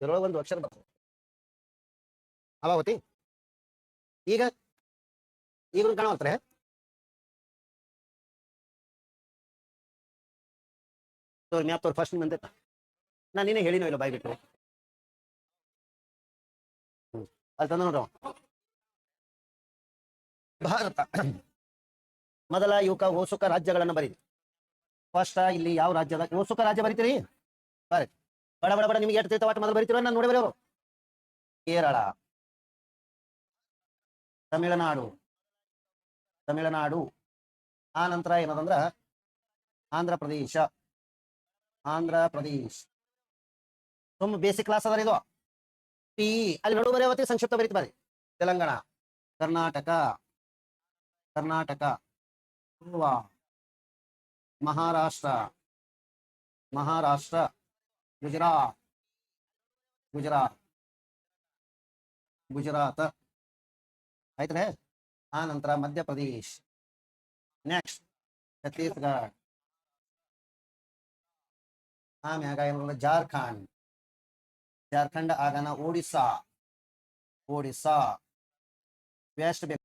ಇದರೊಳಗೆ ಒಂದು ಅಕ್ಷರ ಬರ್ತದೆ ಅವಾವತಿ. ಈಗ ಈಗ ಕಾಣುವಂತ್ರೆ ಮ್ಯಾಪ್ ತೋರ್ ಫಸ್ಟ್ ನಿಮ್ಮಂತೆ ನಾನು ನೀನೇ ಹೇಳಿನೋ ಇಲ್ಲ ಬಾಯ್ ಬಿಟ್ಟು ಅಲ್ಲಿ ತಂದ ನೋಡ್ರ ಭಾರತ ಮೊದಲ ಯುವಕ ಓಸುಕ ರಾಜ್ಯಗಳನ್ನ ಬರೀರಿ. ಫಸ್ಟ್ ಇಲ್ಲಿ ಯಾವ ರಾಜ್ಯದ ಓಸುಕ ರಾಜ್ಯ ಬರೀತೀರಿ? ಬರೀ ಬಡ ಬಡ ಬಡ ನಿಮ್ಗೆ ಎಷ್ಟು ತಿಳ್ತಾವಟ್ಟು ಮೊದಲು ಬರೀತೀರ ನಾನು ನೋಡಿ ಬರೋರು. ಕೇರಳ, ತಮಿಳುನಾಡು, ತಮಿಳುನಾಡು ಆ ನಂತರ ಏನದಂದ್ರ ಆಂಧ್ರ ಪ್ರದೇಶ, ಆಂಧ್ರ ಪ್ರದೇಶ್ ತುಂಬ ಬೇಸಿಕ್ ಕ್ಲಾಸ್ ಅದ ಇದು. ಪಿ ಅಲ್ಲಿ ನಡು ಬರೆಯವತಿ ಸಂಕ್ಷಿಪ್ತ ಬರೀತಿ ಬರ್ರಿ. ತೆಲಂಗಾಣ, ಕರ್ನಾಟಕ, ಕರ್ನಾಟಕ, ಗೋವಾ, ಮಹಾರಾಷ್ಟ್ರ, ಮಹಾರಾಷ್ಟ್ರ, ಗುಜರಾತ್, ಗುಜರಾತ್, ಗುಜರಾತ್ ಆಯ್ತದೆ. ಆ ನಂತರ ಮಧ್ಯಪ್ರದೇಶ್, ನೆಕ್ಸ್ಟ್ ಛತ್ತೀಸ್ಗಢ, ಆಮ್ಯಾಗ ಏನಂದ್ರೆ ಜಾರ್ಖಂಡ್, ಜಾರ್ಖಂಡ್ ಆಗನ ಒಡಿಸ್ಸಾ, ಒಡಿಸ್ಸಾ, ವೆಸ್ಟ್ ಬೆಂಗಾಲ್,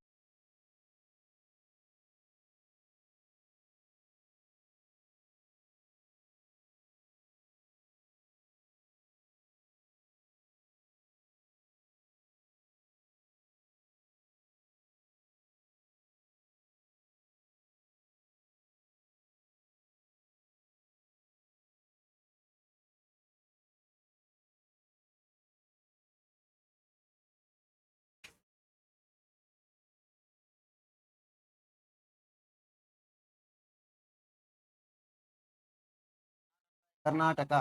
ಕರ್ನಾಟಕ,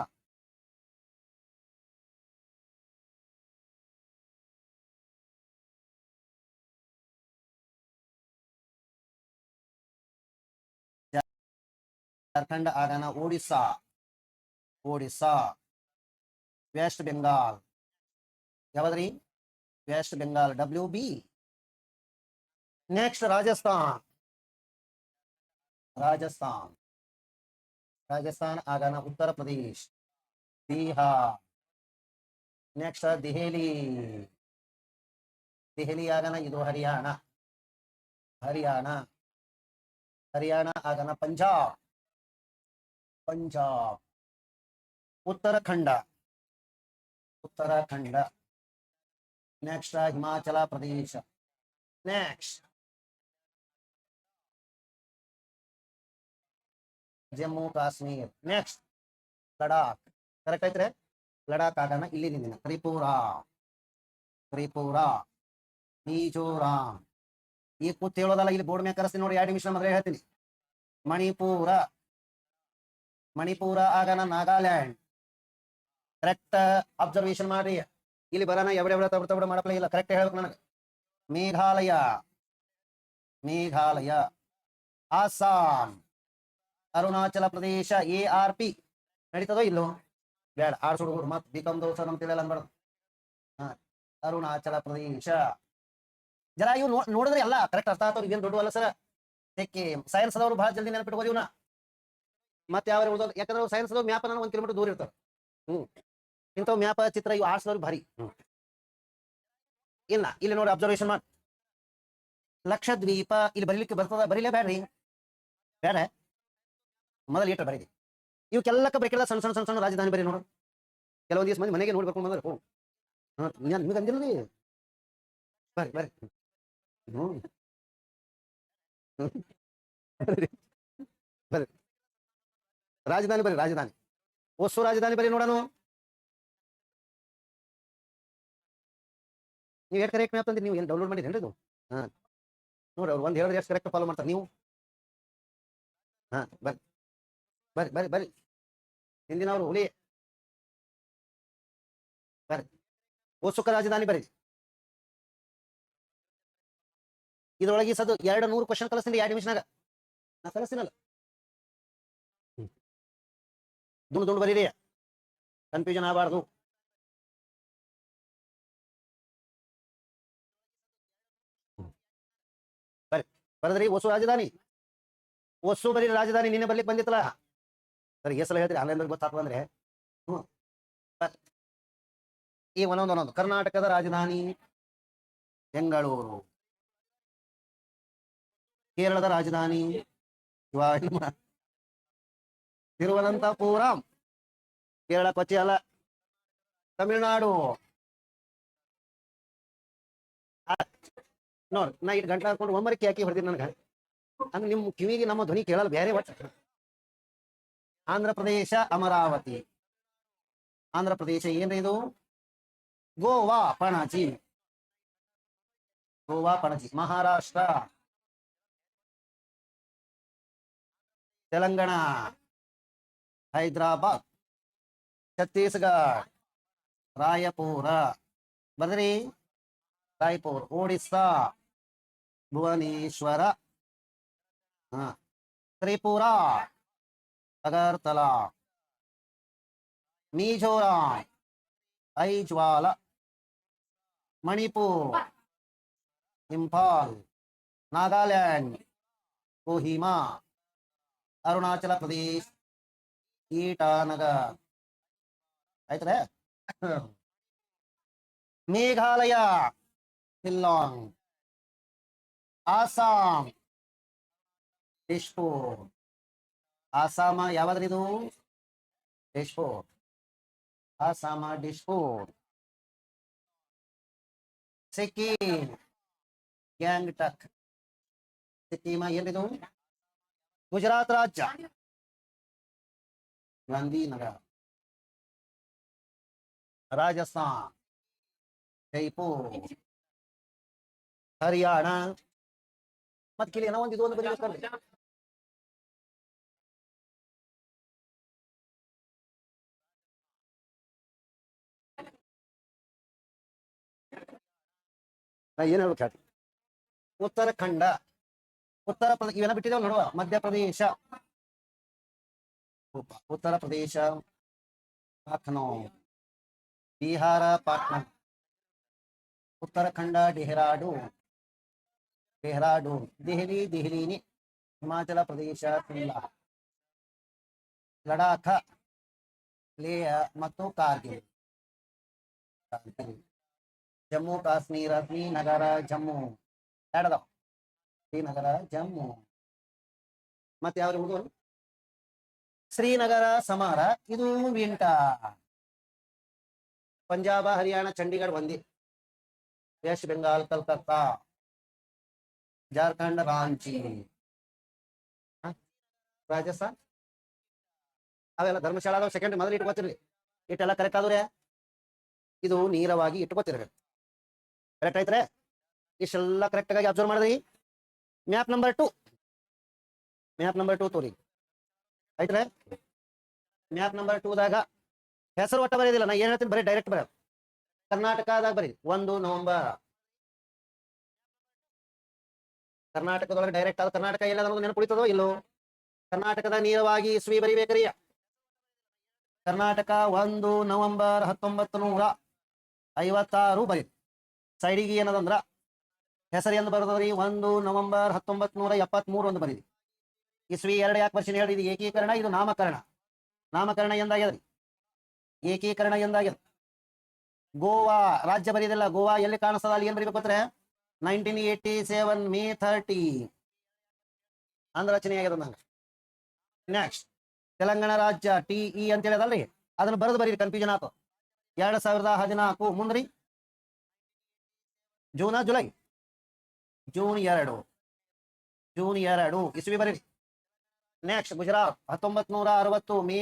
ಜಾರ್ಖಂಡ್ ಆಗನ ಒಡಿಸ್ಸಾ, ಒಡಿಸ್ಸಾ, ವೆಸ್ಟ್ ಬೆಂಗಾಲ್ ಯಾವದ್ರಿ? West Bengal WB. Next Rajasthan, Rajasthan, Rajasthan ಆಗನ ಉತ್ತರ ಪ್ರದೇಶ್, ಬಿಹಾರ್. ನೆಕ್ಸ್ಟ್ ದೆಹಲಿ, ದೆಹಲಿ ಆಗನ ಇದು ಹರಿಯಾಣ, ಹರಿಯಾಣ, ಹರಿಯಾಣ ಆಗನ Punjab, Punjab. Uttarakhand, Uttarakhand. Next Himachal Pradesh, next Jammu Kashmir, next Ladakh. Correct ಐತ್ರಿ? ಲಡಾಖ್ ಆಗನ ಇಲ್ಲಿ ನಿಂದಿನ ತ್ರಿಪುರಾ, ತ್ರಿಪುರಾ, ಮಿಜೋರಾಂ. ಈಗ ಕೂತ್ ಹೇಳೋದಲ್ಲ, ಇಲ್ಲಿ ಬೋರ್ಡ್ ಮ್ಯಾಗ ಕರೆಸ್ತೀನಿ ನೋಡಿ, 2 ನಿಮಿಷ ಮೊದಲೇ ಹೇಳ್ತೀನಿ. ಮಣಿಪುರ, ಮಣಿಪುರ ಆಗನ ನಾಗಾಲ್ಯಾಂಡ್. ಕರೆಕ್ಟ್ ಅಬ್ಸರ್ವೇಷನ್ ಮಾಡ್ರಿ. ಇಲ್ಲಿ ಬರೋಣ ಎವಡೆವಡ ತಬಡ ಮಾಡಪ್ಲ ಇಲ್ಲ, ಕರೆಕ್ಟ್ ಹೇಳ್ಬೇಕು ನನಗೆ. ಮೇಘಾಲಯ, ಮೇಘಾಲಯ, ಅಸ್ಸಾಂ, ಅರುಣಾಚಲ ಪ್ರದೇಶ. ARP ನಡೀತದೋ ಇಲ್ಲೋ? ಬೇಡ, ಆರ್ಸೋಡು ಮತ್ ಬಿಕಮ್ ದೋಸ ನಮ್ ತಿಳಿಯಲ್ಲ ಅನ್ಬೇಡ. ಅರುಣಾಚಲ ಪ್ರದೇಶ. ಜರ ಇವ್ ನೋಡಿದ್ರೆ ಎಲ್ಲ ಕರೆಕ್ಟ್ ಅರ್ಥ ಆಗ್ತಾವ, ಇದೇನು ದೊಡ್ಡ ಅಲ್ಲ ಸರ್. ತೆಕ್ಕೆ ಸೈನ್ಸ್ ಅದವರು ಬಹಳ ಜಲ್ದಿ ನೆನಪಿಟ್ಕೋರಿ ಇವ್ನ. ಮತ್ತೆ ಯಾವ ಉಳಿದೋದು, ಯಾಕಂದ್ರೆ ಸೈನ್ಸ್ ಅದ ಮ್ಯಾಪ್ ನಾನು 1 ಕಿಲೋಮೀಟರ್ ದೂರ ಇರ್ತಾರೆ. ಇಂಥವು ಮ್ಯಾಪ್ ಚಿತ್ರ ಇವು ಆರ್ಟ್ಸ್ನವ್ರು ಭಾರಿ. ಇಲ್ಲ ಇಲ್ಲಿ ನೋಡಿ ಅಬ್ಸರ್ವೇಷನ್ ಮಾಡಿ. ಲಕ್ಷದ್ವೀಪ ಇಲ್ಲಿ ಬರೀಲಿಕ್ಕೆ ಬರ್ತದ? ಬರೀಲೇ ಬೇಡ್ರಿ, ಬೇಡ. ಮೊದಲು ಏಟ ಬರೀರಿ. ಇವಕ್ಕೆಲ್ಲಕ್ಕ ಬೇಕಿಲ್ಲ ಸಣ್ಣ ಸಣ್ಣ ಸಣ್ಣ ಸಣ್ಣ ರಾಜಧಾನಿ ಬರೀ ನೋಡು. ಕೆಲವೊಂದು ದಿವಸ ಮಂದಿ ಮನೆಗೆ ನೋಡಿ ಬರ್ಕೊಂಡು ಬಂದ್ರೆ ನಿಮಗೆ ಅಂದಿಲ್ಲ ಬರ್ರಿ ಬರ್ರಿ. ಬರ್ರಿ ರಾಜಧಾನಿ ಬರೀ, ರಾಜಧಾನಿ ಒಸ್ಸು ರಾಜಧಾನಿ ಬರೀ ನೋಡೋಣ. ನೀವು ಎಷ್ಟು ಕರೆಕ್ಟ್ ಮ್ಯಾಪ್ ತಂದಿರಿ? ನೀವು ಏನು ಡೌನ್ಲೋಡ್ ಮಾಡಿರೇನ್ರಿ ಇದು? ನೋಡ್ರಿ ಅವ್ರು ಒಂದು ಹೇಳಿದ್ರೆ ಎಷ್ಟು ಕರೆಕ್ಟ್ ಫಾಲೋ ಮಾಡ್ತಾರೆ ನೀವು. ಬರ್ರಿ ಬರ್ರಿ ಬರ್ರಿ ಬರ್ರಿ, ಹಿಂದಿನವರು ಹುಲಿ. ಬರ್ರಿ ಒಸ್ಸುಕ ರಾಜಧಾನಿ ಬರೀ. ಇದ್ರೊಳಗೆ ಸದ್ದು 200 ಕ್ವಶನ್ ಕಳಿಸ್ತೀನಿ 2 ನಿಮಿಷನಾಗ. ನಾ ಕಳಿಸ್ತೀನಲ್ಲ, ದುಂಡು ದುಂಡು ಬರೀರಿ, ಕನ್ಫ್ಯೂಷನ್ ಆಗಬಾರ್ದು. ಬರ್ರಿ ಬರದ್ರಿ ಒಸ್ಸು ರಾಜಧಾನಿ, ಒಸ್ಸು ಬರೀ ರಾಜಧಾನಿ. ನಿನ್ನೆ ಬರ್ಲಿಕ್ಕೆ ಬಂದಿತ್ತಲ್ಲ ಸರ್, ಸಲ ಹೇಳ್ತೀರಿ ಆನ್ಲೈನ್ ಗೊತ್ತಾಗ್ತದೆ ಅಂದ್ರೆ. ಈ ಒಂದೊಂದು ಕರ್ನಾಟಕದ ರಾಜಧಾನಿ ಬೆಂಗಳೂರು. ಕೇರಳದ ರಾಜಧಾನಿ ತಿರುವನಂತಪುರಂ. ಕೇರಳ ಕೊಚ್ಚಿ ಅಲ್ಲ, ತಮಿಳುನಾಡು. ನೋಡ್ ನಾ ಇಟ್ಟು ಗಂಟೆ ಹಾಕೊಂಡು ಒಮ್ಮರಿಕೆ ಹಾಕಿ ಹೊಡೆದಿನಿ ನನಗೆ. ಅಂದ್ರೆ ನಿಮ್ ಕಿವಿಗೆ ನಮ್ಮ ಧ್ವನಿ ಕೇಳಲ್ಲ ಬೇರೆ ಒಟ್ಟು. ಆಂಧ್ರ ಪ್ರದೇಶ ಅಮರಾವತಿ. ಆಂಧ್ರ ಪ್ರದೇಶ ಏನ್ರಿ ಇದು? ಗೋವಾ ಪಣಜಿ. ಗೋವಾ ಪಣಜಿ. ಮಹಾರಾಷ್ಟ್ರ, ತೆಲಂಗಾಣ, ಹೈದರಾಬಾದ್, ಛತ್ತೀಸ್ಗಢ, ರಾಯಪುರ. ಬದ್ರಿ ರಾಯ್ಪುರ್. ಒಡಿಸ್ಸಾ, ಭುವನೇಶ್ವರ, ತ್ರಿಪುರ, ಅಗರ್ತಲಾ, ಮಿಜೋರಾಂ, ಐಜ್ವಾಲ, ಮಣಿಪುರ್, ಇಂಫಾಲ್, ನಾಗಾಲ್ಯಾಂಡ್, ಕೋಹಿಮಾ, ಅರುಣಾಚಲ ಪ್ರದೇಶ್, ಈಟಾನಗರ್. ಆಯ್ತಲ್ಲ. ಮೇಘಾಲಯ, ಶಿಲ್ಲಾಂಗ್, ಆಸಾಂ, ದಿಸ್ಪುರ್. ಆಸಾಮ ಯಾವ್ದ್ರಿದು? ದಿಸ್ಪುರ್. ಆಸಾಮ ದಿಸ್ಪುರ್. ಸಿಕ್ಕಿಂ, ಗ್ಯಾಂಗ್ಟಕ್. ಸಿಕ್ಕಿಮ ಏನಿದು? ಗುಜರಾತ್ ರಾಜ್ಯ, ಗಾಂಧಿನಗರ. ರಾಜಸ್ಥಾನ್, ಜೈಪುರ್. ಹರಿಯಾಣ. ಮತ್ತೆ ಕೇಳಿ ಏನೋ ಒಂದು ಬರೀ. ನಾ ಏನ್ ಹೇಳ್ಬೇಕು ಹೇಳಿ. ಉತ್ತರಾಖಂಡ. ಉತ್ತರ ಪ್ರದೇಶ ಇವೆಲ್ಲ ಬಿಟ್ಟಿದ್ದೇವೆ ನೋಡುವ. ಮಧ್ಯಪ್ರದೇಶ, ಉತ್ತರ ಪ್ರದೇಶ, ಲಖನೌ. ಬಿಹಾರ, ಪಾಟ್ನಾ. ಉತ್ತರಾಖಂಡ, ಡೆಹ್ರಾಡೂನ್. ಡೆಹ್ರಾಡೂನ್. ದೆಹಲಿ, ದೆಹಲಿನಿ. ಹಿಮಾಚಲ ಪ್ರದೇಶ, ಶಿಮ್ಲಾ. ಲಡಾಖ, ಲೇಹ್ ಮತ್ತು ಕಾರ್ಗಿಲ್. ಜಮ್ಮು ಕಾಶ್ಮೀರ, ಶ್ರೀನಗರ, ಜಮ್ಮು. ಎರಡದಾವ. ಶ್ರೀನಗರ, ಜಮ್ಮು. ಮತ್ತೆ ಯಾವ್ದು ಹುಡುಗರು? ಶ್ರೀನಗರ ಸಮರ. ಇದು ವಿಂಟರ್. ಪಂಜಾಬ, ಹರಿಯಾಣ, ಚಂಡೀಗಢ ಒಂದೇ. ವೆಸ್ಟ್ ಬೆಂಗಾಲ್, ಕಲ್ಕತ್ತಾ. ಜಾರ್ಖಂಡ್, ರಾಂಚಿ. ರಾಜಸ್ಥಾನ್ ಅವೆಲ್ಲ ಧರ್ಮಶಾಲಾ ಸೆಕೆಂಡ್ ಮೊದಲು ಇಟ್ಕೋತಿರ್ಲಿ. ಇಟ್ಟೆಲ್ಲ ಕರೆಕ್ಟ್ ಆದ್ರೆ ಇದು ನೇರವಾಗಿ ಇಟ್ಕೋತಿರ್ಬೇಕು. ಕರೆಕ್ಟ್ ಆಯ್ತ್ರೆ? ಇಷ್ಟೆಲ್ಲ ಕರೆಕ್ಟ್ ಆಗಿ ಅಬ್ಸರ್ವ್ ಮಾಡಿದ್ರಿ. Map number 2. ಮ್ಯಾಪ್ ನಂಬರ್ 2 ತೋರಿ. ಆಯ್ತ್ರೆ? ಮ್ಯಾಪ್ ನಂಬರ್ 2 ದಾಗ ಹೆಸರು ಒಟ್ಟ ಬರೆಯೋದಿಲ್ಲ. ನಾ ಏನ್ ಹೇಳ್ತೀನಿ ಬರೀ ಡೈರೆಕ್ಟ್ ಬರ. ಕರ್ನಾಟಕದಾಗ ಬರೀ 1 ನವೆಂಬರ್. ಕರ್ನಾಟಕದೊಳಗೆ ಡೈರೆಕ್ಟ್ ಆದ ಕರ್ನಾಟಕ ಎಲ್ಲ ನೆನಪು ಉಳಿತದೋ ಇಲ್ಲೋ? ಕರ್ನಾಟಕದ ನೇರವಾಗಿ ಇಸ್ವಿ ಬರಿಬೇಕ್ರಿ. ಕರ್ನಾಟಕ 1 ನವೆಂಬರ್ 1956 ಬರೀ. ಸೈಡಿಗೆ ಏನದಂದ್ರ ಹೆಸರು ಎಂದು ಬರೋದ್ರಿ 1 ನವೆಂಬರ್ 1973 ಒಂದು ಬರೀರಿ. ಇಸ್ವಿ 2 ಯಾಕೆ ವರ್ಷ ಹೇಳಿ? ಇದು ಏಕೀಕರಣ, ಇದು ನಾಮಕರಣ. ನಾಮಕರಣ ಎಂದಾಗ್ಯದ್ರಿ, ಏಕೀಕರಣ ಎಂದಾಗ್ಯದ. ಗೋವಾ ರಾಜ್ಯ ಬರೀದಿಲ್ಲ. ಗೋವಾ ಎಲ್ಲಿ ಕಾಣಿಸ್ತದ ಅಲ್ಲಿ ಏನ್ ಬರೀಬೇಕು ಅಂದ್ರೆ 1987 ಮೇ 30 ಅಂದ್ರ ರಚನೆ ಆಗ್ಯದ ನಂಗೆ. ನೆಕ್ಸ್ಟ್ ತೆಲಂಗಾಣ ರಾಜ್ಯ TE ಅಂತ ಹೇಳಿದಲ್ರಿ, ಅದನ್ನ ಬರೆದು ಬರೀರಿ, ಕನ್ಫ್ಯೂಷನ್ ಆತು. 2014 ಮುಂದ್ರಿ. June, July? ಜೂನ್ 2 ಇಸ್ವಿ ಬರೀರಿ. ನೆಕ್ಸ್ಟ್ ಗುಜರಾತ್ 1960 ಮೇ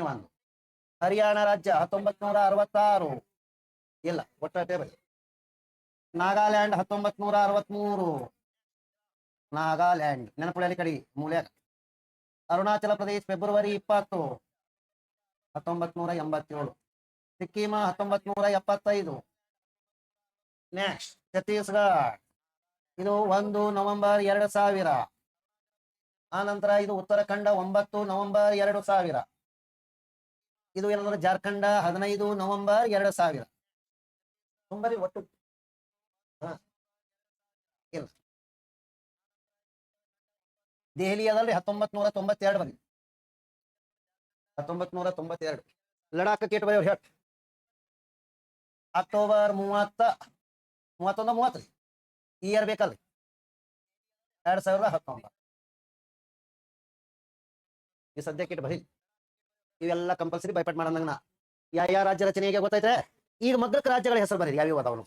1. ಹರಿಯಾಣ ರಾಜ್ಯ 1966 ಇಲ್ಲ, ಒಟ್ಟ ಟೇಬಲ್. ನಾಗಾಲ್ಯಾಂಡ್ 1963. ನಾಗಾಲ್ಯಾಂಡ್ ನೆನಪುಳಿ ಕಡೆ ಮೂಲ್ಯ. ಅರುಣಾಚಲ ಪ್ರದೇಶ ಫೆಬ್ರವರಿ 20 1987. ಸಿಕ್ಕಿಮ 1975. ನೆಕ್ಸ್ಟ್ ಛತ್ತೀಸ್ಗಢ, ಇದು 1 ನವೆಂಬರ್ 2000. ಆನಂತರ ಇದು ಉತ್ತರಾಖಂಡ 9 ನವೆಂಬರ್ 2000. ಇದು ಏನಂದ್ರೆ ಜಾರ್ಖಂಡ 15 ನವೆಂಬರ್ 2000. ತುಂಬರಿ ಒಟ್ಟು ಇಲ್ಲ. ದೆಹಲಿ ಅದಲ್ರಿ 1992 ಬನ್ನಿ. 1992. ಲಡಾಖ್ ಕೇಟ್ ಬರೀ ಹೇಟ್ ಅಕ್ಟೋಬರ್ 31 ಈ ಇಯರ್ ಬೇಕಲ್ರಿ 2019 ಈ ಸದ್ಯಕ್ಕೆ ಇಟ್ಟು ಬರೀ ಇವೆಲ್ಲ ಕಂಪಲ್ಸರಿ ಬೈಪಟ್ ಮಾಡೋಣ. ಯಾವ ರಾಜ್ಯ ರಚನೆಗೆ ಗೊತ್ತೈತೆ. ಈಗ ಮಗ್ಗಕ್ಕೆ ರಾಜ್ಯಗಳ ಹೆಸರು ಬರೀರಿ ಯಾವ್ಯಾವ ಅದಾವನು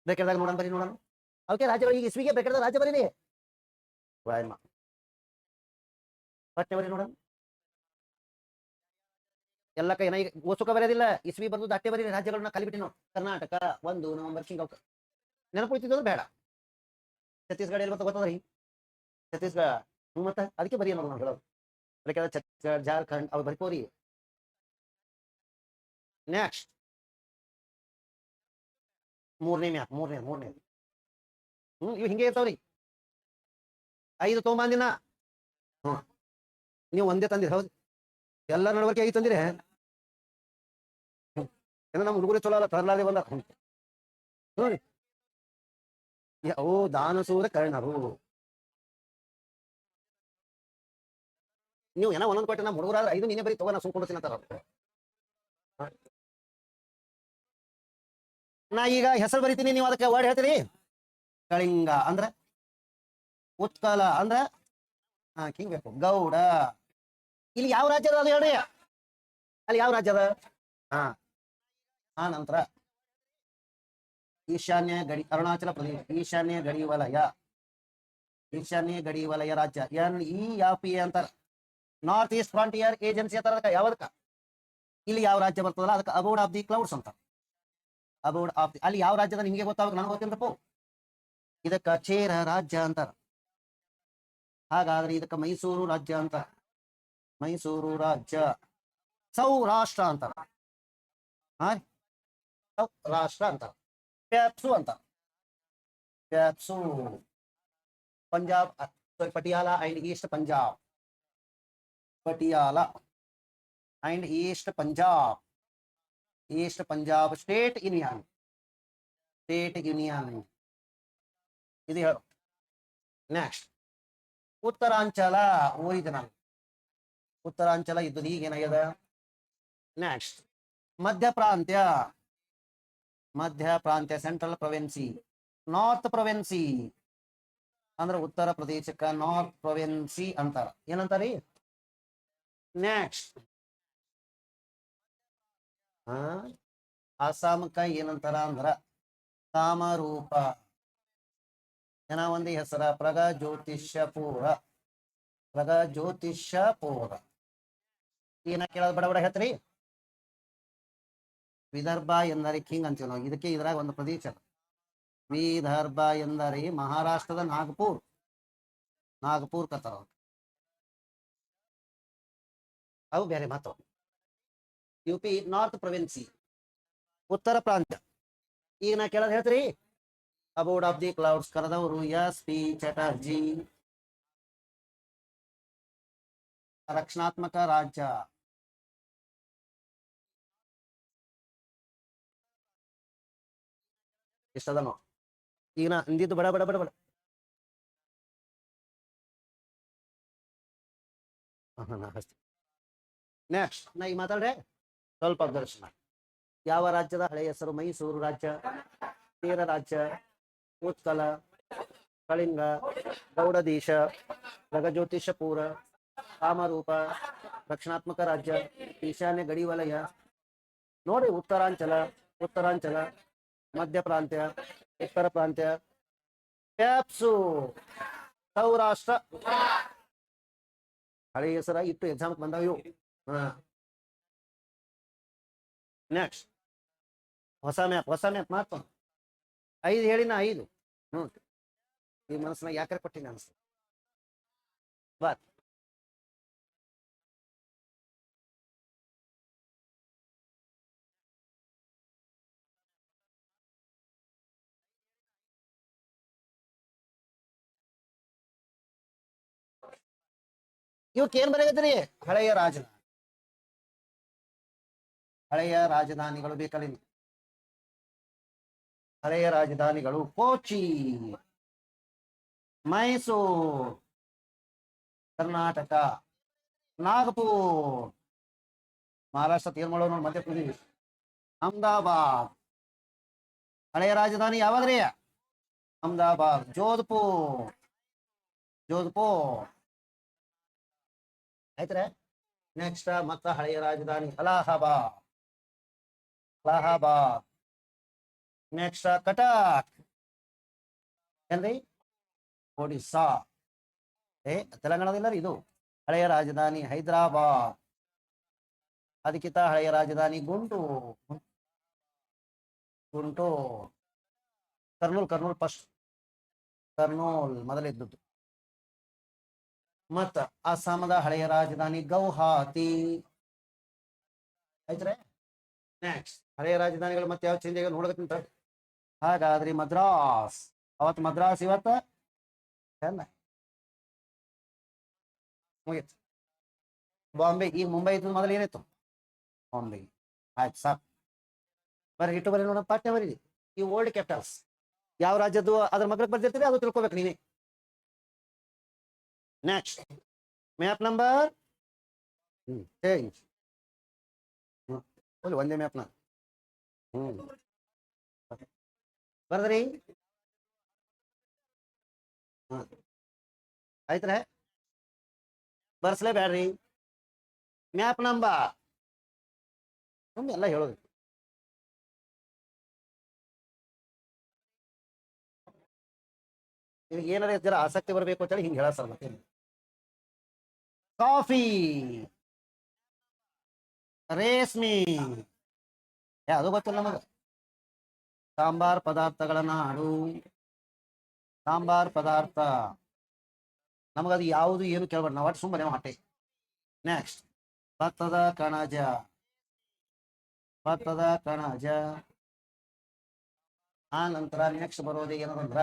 ಬೇಕಾದಾಗ ನೋಡೋಣ ಬರೀ ನೋಡೋಣ. ಅವಕ್ಕೆ ರಾಜ್ಯಗಳು ಈಗ ಇಸ್ವಿಗೆ ಬೇಕಾದ ರಾಜ್ಯ ಬರೀರಿ ಪಟ್ನೆ ಬರೀ ನೋಡೋಣ. ಎಲ್ಲ ಏನ ಈಗ ಓಸುಕ ಬರೆಯೋದಿಲ್ಲ, ಇಸ್ವಿ ಬಂದು ದಾಟೆ ಬರೀ ರಾಜ್ಯಗಳನ್ನ ಕಲಿಬಿಟ್ಟಿನೋ. ಕರ್ನಾಟಕ 1 ನವೆಂಬರ್ ಹಿಂಗ ನೆನಪುಳಿತಿದ್ದು ಬೇಡ. ಛತ್ತೀಸ್ಗಢ ಎಲ್ಲಿ ಬರ್ತಾ ಗೊತ್ತದ್ರಿ, ಛತ್ತೀಸ್ಗಢ ಮತ್ತೆ ಅದಕ್ಕೆ ಬರೀ ನಾವು ಹೇಳೋದು. ಬೇಕಾದ್ರೆ ಛತ್ತೀಸ್ಗಢ ಜಾರ್ಖಂಡ್ ಅವು ಬರ್ಕೋರಿ. ನೆಕ್ಸ್ಟ್ ಮೂರನೇ ಇವು ಹಿಂಗೆ ಇರ್ತಾವ್ರಿ. 5 ತೊಗೊಂಬಂದಿನ ನೀವು ಒಂದೇ ತಂದಿರಿ. ಹೌದು, ಎಲ್ಲ ನಡವಳಿಕೆ 5 ತಂದಿರಿ. ನಮ್ಮ ಹುಡುಗರೇ ಚಲೋ ಅಲ್ಲ, ತರಲಾದೆ ಬಂದ ನೋಡಿ. ಓ ದಾನಸೂರ ಕರ್ಣರು ನೀವು ಏನೋ ಒಂದೊಂದು ಕೊಟ್ಟೆ ನಮ್ಮ ಹುಡುಗರಾದ್ರೆ 5 ನೀನೇ ಬರೀ ತಗೋ ನಾ ಸುಮ್ಕೊಂಡು ತಿನ್ನತ್ತಾರ. ನಾ ಈಗ ಹೆಸರು ಬರಿತೀನಿ, ನೀವು ಅದಕ್ಕೆ ವರ್ಡ್ ಹೇಳ್ತೀರಿ. ಕಳಿಂಗ ಅಂದ್ರ, ಉತ್ಕಲ ಅಂದ್ರ ಹಿಂಗ್ ಬೇಕು. ಗೌಡ ಇಲ್ಲಿ ಯಾವ ರಾಜ್ಯದ ಅದು ಹೇಳ್ರಿ, ಅಲ್ಲಿ ಯಾವ ರಾಜ್ಯದ. ಆ ನಂತರ ಈಶಾನ್ಯ ಗಡಿ ಅರುಣಾಚಲ ಪ್ರದೇಶ, ಈಶಾನ್ಯ ಗಡಿ ವಲಯ ರಾಜ್ಯ NEFA ಅಂತಾರ. ನಾರ್ತ್ ಈಸ್ಟ್ ಫ್ರಂಟಿಯರ್ ಏಜೆನ್ಸಿ ಅಂತಾರ. ಅದಕ್ಕೆ ಯಾವ್ದಕ್ಕ ಇಲ್ಲಿ ಯಾವ ರಾಜ್ಯ ಬರ್ತದಲ್ಲ ಅದಕ್ಕೆ ಅಬೋರ್ಡ್ ಆಫ್ ದಿ ಕ್ಲೌಡ್ಸ್ ಅಂತ. ಅಬೋರ್ಡ್ ಆಫ್ ದಿ ಅಲ್ಲಿ ಯಾವ ರಾಜ್ಯದ ನಿಮ್ಗೆ ಗೊತ್ತಾಗ ನನಗೆ ಗೊತ್ತಿಲ್ಲಪ್ಪ. ಇದಕ್ಕ ಚೇರ ರಾಜ್ಯ ಅಂತಾರ. ಹಾಗಾದ್ರೆ ಇದಕ್ಕ ಮೈಸೂರು ರಾಜ್ಯ ಅಂತ. ಮೈಸೂರು ರಾಜ್ಯ. ಸೌರಾಷ್ಟ್ರ ಅಂತಾರ. ಸೌರಾಷ್ಟ್ರ ಅಂತಾರ. ಪ್ಯಾಪ್ಸು ಅಂತ. PEPSU Punjab, Patiala and East Punjab. Patiala and East Punjab State Union. ಇದು ಹೇಳು. Next Uttaranchal original. ಉತ್ತರಾಂಚಲ ಇದ್ದು ಈಗ ಏನಾಗ್ಯದ. ನೆಕ್ಸ್ಟ್ ಮಧ್ಯ ಪ್ರಾಂತ್ಯ ಸೆಂಟ್ರಲ್ ಪ್ರೊವಿನ್ಸಿ. ನಾರ್ತ್ ಪ್ರೊವಿನ್ಸಿ ಅಂದ್ರೆ ಉತ್ತರ ಪ್ರದೇಶಕ್ಕ ನಾರ್ತ್ ಪ್ರೊವಿನ್ಸಿ ಅಂತಾರ. ಏನಂತಾರಿ. ನೆಕ್ಸ್ಟ್ ಅಸ್ಸಾಂಕ ಏನಂತಾರ ಅಂದ್ರ ಕಾಮರೂಪ. ಏನ ಒಂದಿ ಹೆಸರ ಪ್ರಗಜ್ಯೋತಿಷ್ಯಪುರ. ಏನ ಕೇಳೋದು ಬಡ ಹೇಳ್ತೀರಿ. ವಿದರ್ಭ ಎಂದರೆ ಕಿಂಗ್ ಅಂತೀವಿ ನಾವು. ಇದಕ್ಕೆ ಇದ್ರಾಗ ಒಂದು ಪ್ರದೇಶ. ವಿದರ್ಭ ಎಂದರೆ ಮಹಾರಾಷ್ಟ್ರದ ನಾಗಪುರ್ ಕತ್ತಾರ. ಅವು ಬೇರೆ ಮಾತು. UP ನಾರ್ತ್ ಪ್ರೊವಿನ್ಸಿ, ಉತ್ತರ ಪ್ರಾಂತ್ಯ. ಈಗ ನಾ ಕೇಳೋದು ಹೇಳ್ತೀರಿ. ಅಬೋರ್ಡ್ ಆಫ್ ದಿ ಕ್ಲೌಡ್ಸ್ ಕರೆದವರು SP ಚಟರ್ಜಿ. ರಕ್ಷಣಾತ್ಮಕ ರಾಜ್ಯ. ಇಷ್ಟದ ನೋ. ಈಗ ನಾ ಅಂದಿದ್ದು ಬಡ. ನೆಕ್ಸ್ಟ್ ನಾ ಈಗ ಮಾತಾಡ್ರೆ ಸ್ವಲ್ಪ ದರ್ಶನ. ಯಾವ ರಾಜ್ಯದ ಹಳೆಯ ಹೆಸರು. ಮೈಸೂರು ರಾಜ್ಯ, ಚೇರ ರಾಜ್ಯ, ಉತ್ಕಲ, ಕಳಿಂಗ, ಗೌಡದೇಶ, ಪ್ರಗಜ್ಯೋತಿಷಪುರ, ಕಾಮರೂಪ, ರಕ್ಷಣಾತ್ಮಕ ರಾಜ್ಯ, ಈಶಾನ್ಯ ಗಡಿ ವಲಯ. ನೋಡಿ, ಉತ್ತರಾಂಚಲ, ಮಧ್ಯ ಪ್ರಾಂತ್ಯ, ಉತ್ತರ ಪ್ರಾಂತ್ಯ, ಪ್ಯಾಪ್ಸು, ಸೌರಾಷ್ಟ್ರ. ಹಳೆ ಹೆಸರ ಇಟ್ಟು ಎಕ್ಸಾಮ್ ಬಂದಾವ ಇವು. ನೆಕ್ಸ್ಟ್ ಹೊಸ ಮ್ಯಾಪ್ ಮಾತು 5 ಹೇಳಿನ 5. ಈ ಮನಸ್ಸನ್ನ ಯಾಕರೆ ಕೊಟ್ಟಿನಿ ಅನ್ಸ್ತು. ಬಟ್ ಇವಕ್ಕೆ ಏನ್ ಬರೆಯತ್ರಿ. ಹಳೆಯ ರಾಜಧಾನಿಗಳು ಬೇಕಲ್ಲಿ. ಹಳೆಯ ರಾಜಧಾನಿಗಳು ಕೋಚಿ, ಮೈಸೂರು ಕರ್ನಾಟಕ, ನಾಗಪುರ್ ಮಹಾರಾಷ್ಟ್ರ, ತೀರ್ಮಾನ ಮಧ್ಯಪ್ರದೇಶ್, ಅಹಮದಾಬಾದ್, ಹಳೆಯ ರಾಜಧಾನಿ ಯಾವಾದ್ರಿ? ಅಹಮದಾಬಾದ್. ಜೋಧ್ಪುರ್ ಆಯ್ತ್ರೆ. ನೆಕ್ಸ್ಟ್ ಮತ್ತ ಹಳೆಯ ರಾಜಧಾನಿ ಅಲಹಾಬಾದ್. ನೆಕ್ಸ್ಟ್ ಕಟಕ್ ಏನ್ರಿ? ಒಡಿಸ್ಸಾ. ತೆಲಂಗಾಣದಿಲ್ಲ ರೀ ಇದು. ಹಳೆಯ ರಾಜಧಾನಿ ಹೈದರಾಬಾದ್. ಅದಕ್ಕಿಂತ ಹಳೆಯ ರಾಜಧಾನಿ ಗುಂಟೂರ್. ಕರ್ನೂಲ್ ಫಸ್ಟ್. ಕರ್ನೂಲ್ ಮೊದಲಿದ್ದದ್ದು. ಮತ್ತ ಅಸ್ಸಾಮದ ಹಳೆಯ ರಾಜಧಾನಿ ಗೌಹಾತಿ ಆಯ್ತ್ರೆ. ನೆಕ್ಸ್ಟ್ ಹಳೆಯ ರಾಜಧಾನಿಗಳು ಮತ್ತೆ ಯಾವ ಚೇಂಜ್ ಆಗ ನೋಡಬೇಕಂತ. ಹಾಗಾದ್ರಿ ಮದ್ರಾಸ್. ಅವತ್ತು ಮದ್ರಾಸ್, ಇವತ್ತ ಚೆನ್ನೈ. ಮುಗಿತು. ಬಾಂಬೆ. ಈಗ ಮುಂಬೈ ಇದ್ದು ಮೊದಲು ಏನಿತ್ತು? ಬಾಂಬೆ. ಆಯ್ತು ಸಾಕು. ಬರ್ರಿ ಇಟ್ಟು ಬರ್ರಿ ನೋಡೋಣ. ಪಾಠ್ಯ ಬರೀರಿ. ಈ ಓಲ್ಡ್ ಕ್ಯಾಪಿಟಲ್ಸ್ ಯಾವ ರಾಜ್ಯದ್ದು ಅದ್ರ ಮಗ್ಳಕ್ಕೆ ಬರ್ದಿರ್ತೀರಿ, ಅದು ತಿಳ್ಕೊಬೇಕು ನೀವೇ. Next map number change. ಒಂದೇ ಮ್ಯಾಪ್ನ ಬರ್ದ್ರಿ. ಆಯ್ತ್ರೆ. ಬರ್ಸ್ಲೇ ಬ್ಯಾಡ್ರಿ. ಮ್ಯಾಪ್ ನಂಬರ್ ಸುಮ್ಮನೆ ಎಲ್ಲ ಹೇಳೋದು. ನಿಮ್ಗೆ ಏನಾರ ಜರ ಆಸಕ್ತಿ ಬರಬೇಕು ಅಂತೇಳಿ ಹಿಂಗೆ ಹೇಳ ಸರ್. ಮತ್ತೆ ಕಾಫಿ, ರೇಷ್ಮೆ, ಅದು ಗೊತ್ತಿಲ್ಲ ನಮಗ. ಸಾಂಬಾರ್ ಪದಾರ್ಥಗಳ ನಾಡು. ಸಾಂಬಾರ್ ಪದಾರ್ಥ ನಮಗದು ಯಾವುದು ಏನು ಕೇಳ್ಬಾರ್ದು. ನಾವು ಒಟ್ಟು ಸುಮ್ಮನೆ ಹೊಟ್ಟೆ. ನೆಕ್ಸ್ಟ್ ಭತ್ತದ ಕಣಜ. ಆ ನಂತರ ನೆಕ್ಸ್ಟ್ ಬರೋದು ಏನಂದ್ರ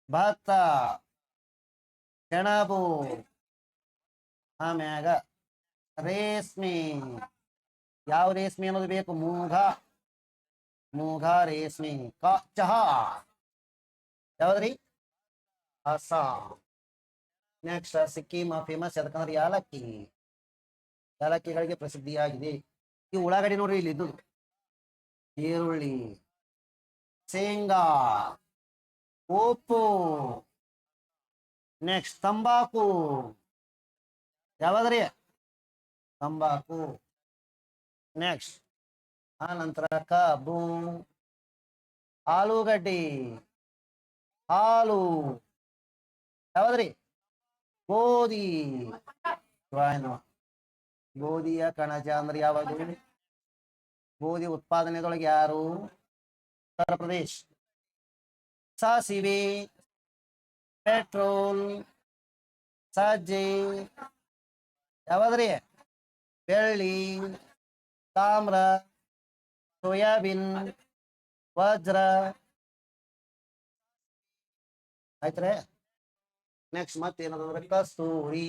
ಭತ್ತ, ಸೆಣಬು, ಆಮ್ಯಾಗ ರೇಷ್ಮೆ. ಯಾವ ರೇಷ್ಮೆ ಅನ್ನೋದು ಬೇಕು? ಮೂಘ ರೇಷ್ಮೆ. ಚಹಾ ಯಾವ್ದ್ರಿ? ಅಸ್ಸಾಂ. ನೆಕ್ಸ್ಟ್ ಸಿಕ್ಕಿಂ ಫೇಮಸ್ ಯಾಕಂದ್ರೆ ಯಾಲಕ್ಕಿಗಳಿಗೆ ಪ್ರಸಿದ್ಧಿಯಾಗಿದೆ. ಈ ಉಳ್ಳಾಗಡ್ಡಿ ನೋಡ್ರಿ ಇಲ್ಲಿ ಇದ್ದು. ಈರುಳ್ಳಿ, ಶೇಂಗಾ, ಉಪ್ಪು. ನೆಕ್ಸ್ಟ್ ತಂಬಾಕು. ಯಾವ್ದ್ರಿ? ತಂಬಾಕು. ನೆಕ್ಸ್ಟ್ ಆ ನಂತರ ಕಬ್ಬು, ಆಲೂಗಡ್ಡಿ, ಹಾಲು. ಯಾವ್ದ್ರಿ? ಗೋಧಿ. ಗೋಧಿಯ ಕಣಜ ಅಂದ್ರೆ ಯಾವುದು? ಗೋಧಿ ಉತ್ಪಾದನೆದೊಳಗೆ ಯಾರು? ಉತ್ತರ ಪ್ರದೇಶ್. ಸಾಸಿವೆ, ಪೆಟ್ರೋಲ್, ಸಜ್ಜೆ. ಯಾವ್ದ್ರಿ? ಬೆಳ್ಳಿ, ತಾಮ್ರ, ಸೋಯಾಬೀನ್, ವಜ್ರ. ಆಯ್ತ್ರೆ. ನೆಕ್ಸ್ಟ್ ಮತ್ತೇನಂದ್ರೆ ಕಸ್ತೂರಿ,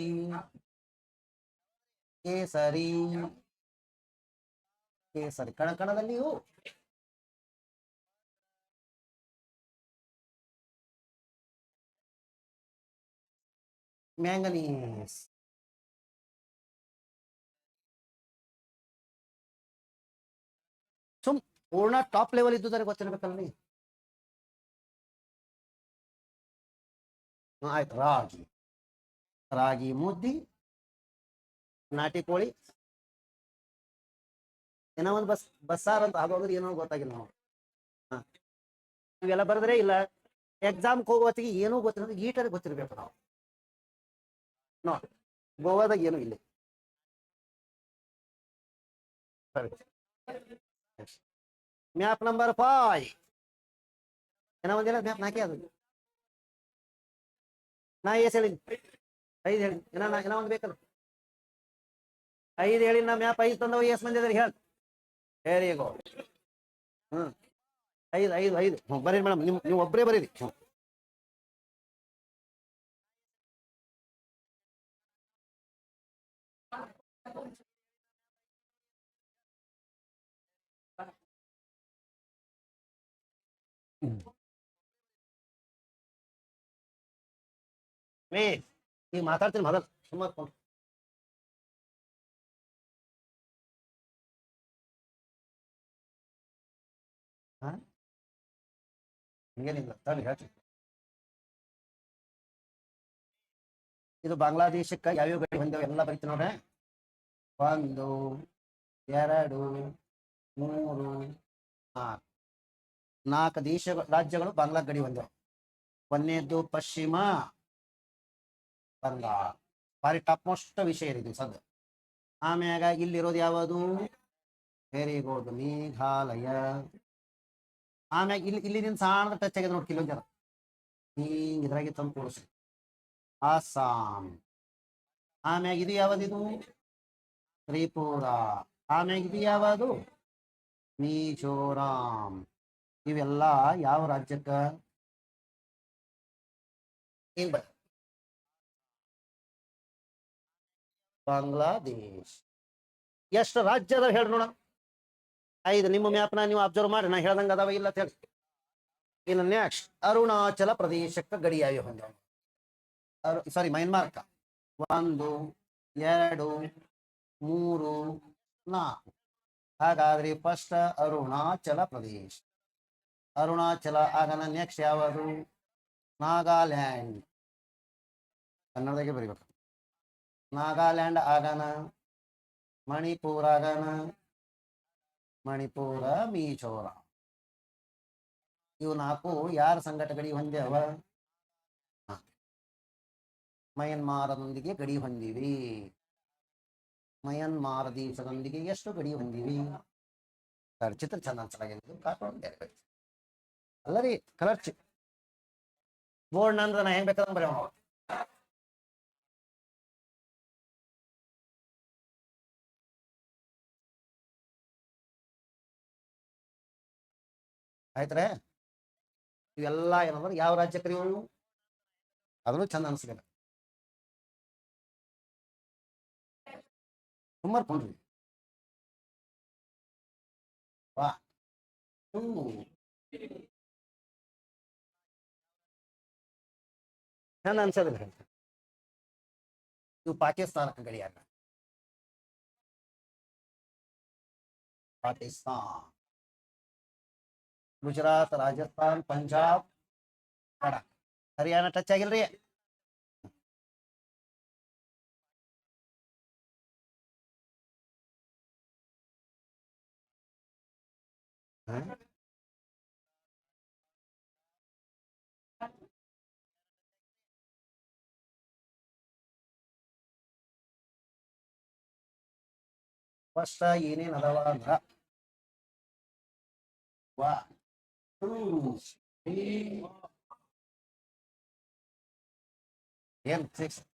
ಕೇಸರಿ. ಕಣಕಣದಲ್ಲಿ ಮ್ಯಾಂಗನೀಸ್. ಪೂರ್ಣ ಟಾಪ್ ಲೆವೆಲ್ ಇದ್ದುದರೆ ಗೊತ್ತಿರ್ಬೇಕಲ್ಲ ನೀ. ಆಯ್ತು. ರಾಗಿ ಮುದ್ದಿ, ನಾಟಿ ಕೋಳಿ. ಏನೋ ಒಂದು ಬಸ್ಸಾರ್ ಅಂತ ಆಗೋದ್ರೆ ಏನೋ ಗೊತ್ತಾಗಿಲ್ಲ ನಾವು. ಇವೆಲ್ಲ ಬರದ್ರೆ ಇಲ್ಲ. ಎಕ್ಸಾಮ್ಗೆ ಹೋಗೋ ಹೊತ್ತಿಗೆ ಏನೂ ಗೊತ್ತಿರೋದು ಈಟರ್ ಗೊತ್ತಿರ್ಬೇಕು ನಾವು. ನೋಡಿ ಗೋವಾದಾಗ ಏನು ಇಲ್ಲ. Map number 5. ಏನೋ ಒಂದಿಲ್ಲ ಮ್ಯಾಪ್ ನಾಕೆ ಅದು. ನಾ ಎಸ್ ಹೇಳಿ 5 ಹೇಳಿ. ಏನೋ ಒಂದು ಬೇಕಲ್ಲ. 5 ಹೇಳಿ. ನಾ ಮ್ಯಾಪ್ 5 ತಂದವ ಎಸ್ ಮಂದಿ ಅದ್ರಿ ಹೇಳಿ. Very good. 5 ಬರೀರಿ ಮೇಡಮ್. ನೀವು ಒಬ್ಬರೇ ಬರೀರಿ. ಈಗ ಮಾತಾಡ್ತೀನಿ ಮೊದಲು ಸುಮ್ಮನೆ. ಹಂಗೇನಿಲ್ಲ ತಡಿ ಹೇಳ್ತೀನಿ. ಇದು ಬಾಂಗ್ಲಾದೇಶಕ್ಕೆ ಯಾವ್ಯಾವ ಗಡಿ ಹೊಂದ್ಯಾವ ಎಲ್ಲ ಬರಿತೀನಿ ನೋಡ್ರೆ. 1 2 3 4 4 ರಾಜ್ಯಗಳು ಬಾಂಗ್ಲಾ ಗಡಿ ಹೊಂದ್ಯಾವ. ಒಂದನೇದ್ದು ಪಶ್ಚಿಮ ಬಂಗಾಳ, ಭಾರಿ ಟಾಪ್ ಮೋಸ್ಟ್ ವಿಷಯ ಇದು ಸದ್ಯ. ಆಮ್ಯಾಗ ಇಲ್ಲಿರೋದು ಯಾವುದು? Very good, Meghalaya. ಆಮ್ಯಾಗ ಇಲ್ಲಿ ಸಣ್ಣ ಟಚ್ ಆಗಿದೆ ನೋಡಿ ಕಿಲೋ ಜನ, ಹಿಂಗ್ ಇದ್ರಾಗೆ ತಂದು ಕೂಡಿಸಿ ಅಸ್ಸಾಂ. ಆಮ್ಯಾಗ ಇದು ಯಾವದಿದು? ತ್ರಿಪುರ. ಆಮ್ಯಾಗ ಇದು ಯಾವುದು? ಮಿಜೋರಾಂ. ಇವೆಲ್ಲ ಯಾವ ರಾಜ್ಯಕ್ಕ? ಏನ್ ಬರ ಬಾಂಗ್ಲಾದೇಶ್. ಎಷ್ಟು ರಾಜ್ಯ ಅದಾವ ಹೇಳಿ ನೋಡ. 5 ನಿಮ್ಮ ಮ್ಯಾಪ್ನ ನೀವು ಅಬ್ಸರ್ವ್ ಮಾಡಿ, ನಾ ಹೇಳ್ದಂಗ ಅದಾವ ಇಲ್ಲ ಅಂತ ಹೇಳಿ. ಇನ್ನು ನೆಕ್ಸ್ಟ್ ಅರುಣಾಚಲ ಪ್ರದೇಶಕ್ಕೆ ಗಡಿ ಯಾವ್ಯಾವ ಹೊಂದ್ಯಾವ? ಸಾರಿ, ಮಯನ್ಮಾರ್ಕ. 1 2 3 4. ಹಾಗಾದ್ರೆ ಫಸ್ಟ್ ಅರುಣಾಚಲ ಪ್ರದೇಶ್. ಅರುಣಾಚಲ ಆಗನ ನೆಕ್ಸ್ಟ್ ಯಾವುದು? ನಾಗಾಲ್ಯಾಂಡ್. ಕನ್ನಡದಾಗೆ ಬರಿಬೇಕು. ನಾಗಾಲ್ಯಾಂಡ್ ಆಗನ ಮಣಿಪುರ ಆಗನ ಮಣಿಪುರ, ಮಿಜೋರಾಂ. ಇವು 4 ಯಾರ ಸಂಘಟ ಗಡಿ ಹೊಂದ್ಯಾವ? ಮಯನ್ಮಾರದೊಂದಿಗೆ ಗಡಿ ಹೊಂದಿವಿ. ಮಯನ್ಮಾರ ದೇಶದೊಂದಿಗೆ ಎಷ್ಟು ಗಡಿ ಹೊಂದಿವಿ? ಚಿತ್ರ ಚಂದ ಅನ್ಸಲಾಗಿದೆ. ಅಲ್ಲ ರೀ, ಕಲರ್ ಬೋರ್ಡ್ ನಂದ್ರ ನಾ ಹೆಂಗ್ ಬೇಕಾದ್ರೆ ಬರೀ ಆಯ್ತ್ರೆ. ಇವೆಲ್ಲ ಏನಂದ್ರೆ ಯಾವ ರಾಜ್ಯಕ್ಕೆ ನೀವು ಅದನ್ನು ಚಂದ ಅನ್ಸ್ಲಿಲ್ಲ. ಸುಮ್ಮರ್ಕೊಂಡ್ರಿ. ವಾ ಚಂದ ಅನ್ಸೋದಿಲ್ಲ. ಇವು ಪಾಕಿಸ್ತಾನಕ್ಕೆ ಗಡಿಯಾಗ. ಪಾಕಿಸ್ತಾನ್, ಗುಜರಾತ್, ರಾಜಸ್ಥಾನ್, ಪಂಜಾಬ್, ಹರಿಯಾಣ ಟಚ್ ಆಗಿಲ್ರಿ. ಫಸ್ಟ್ ಏನೇನ್ ಅದಾವ ಅಂದ್ರ 1 2 3 ಏನ್ 6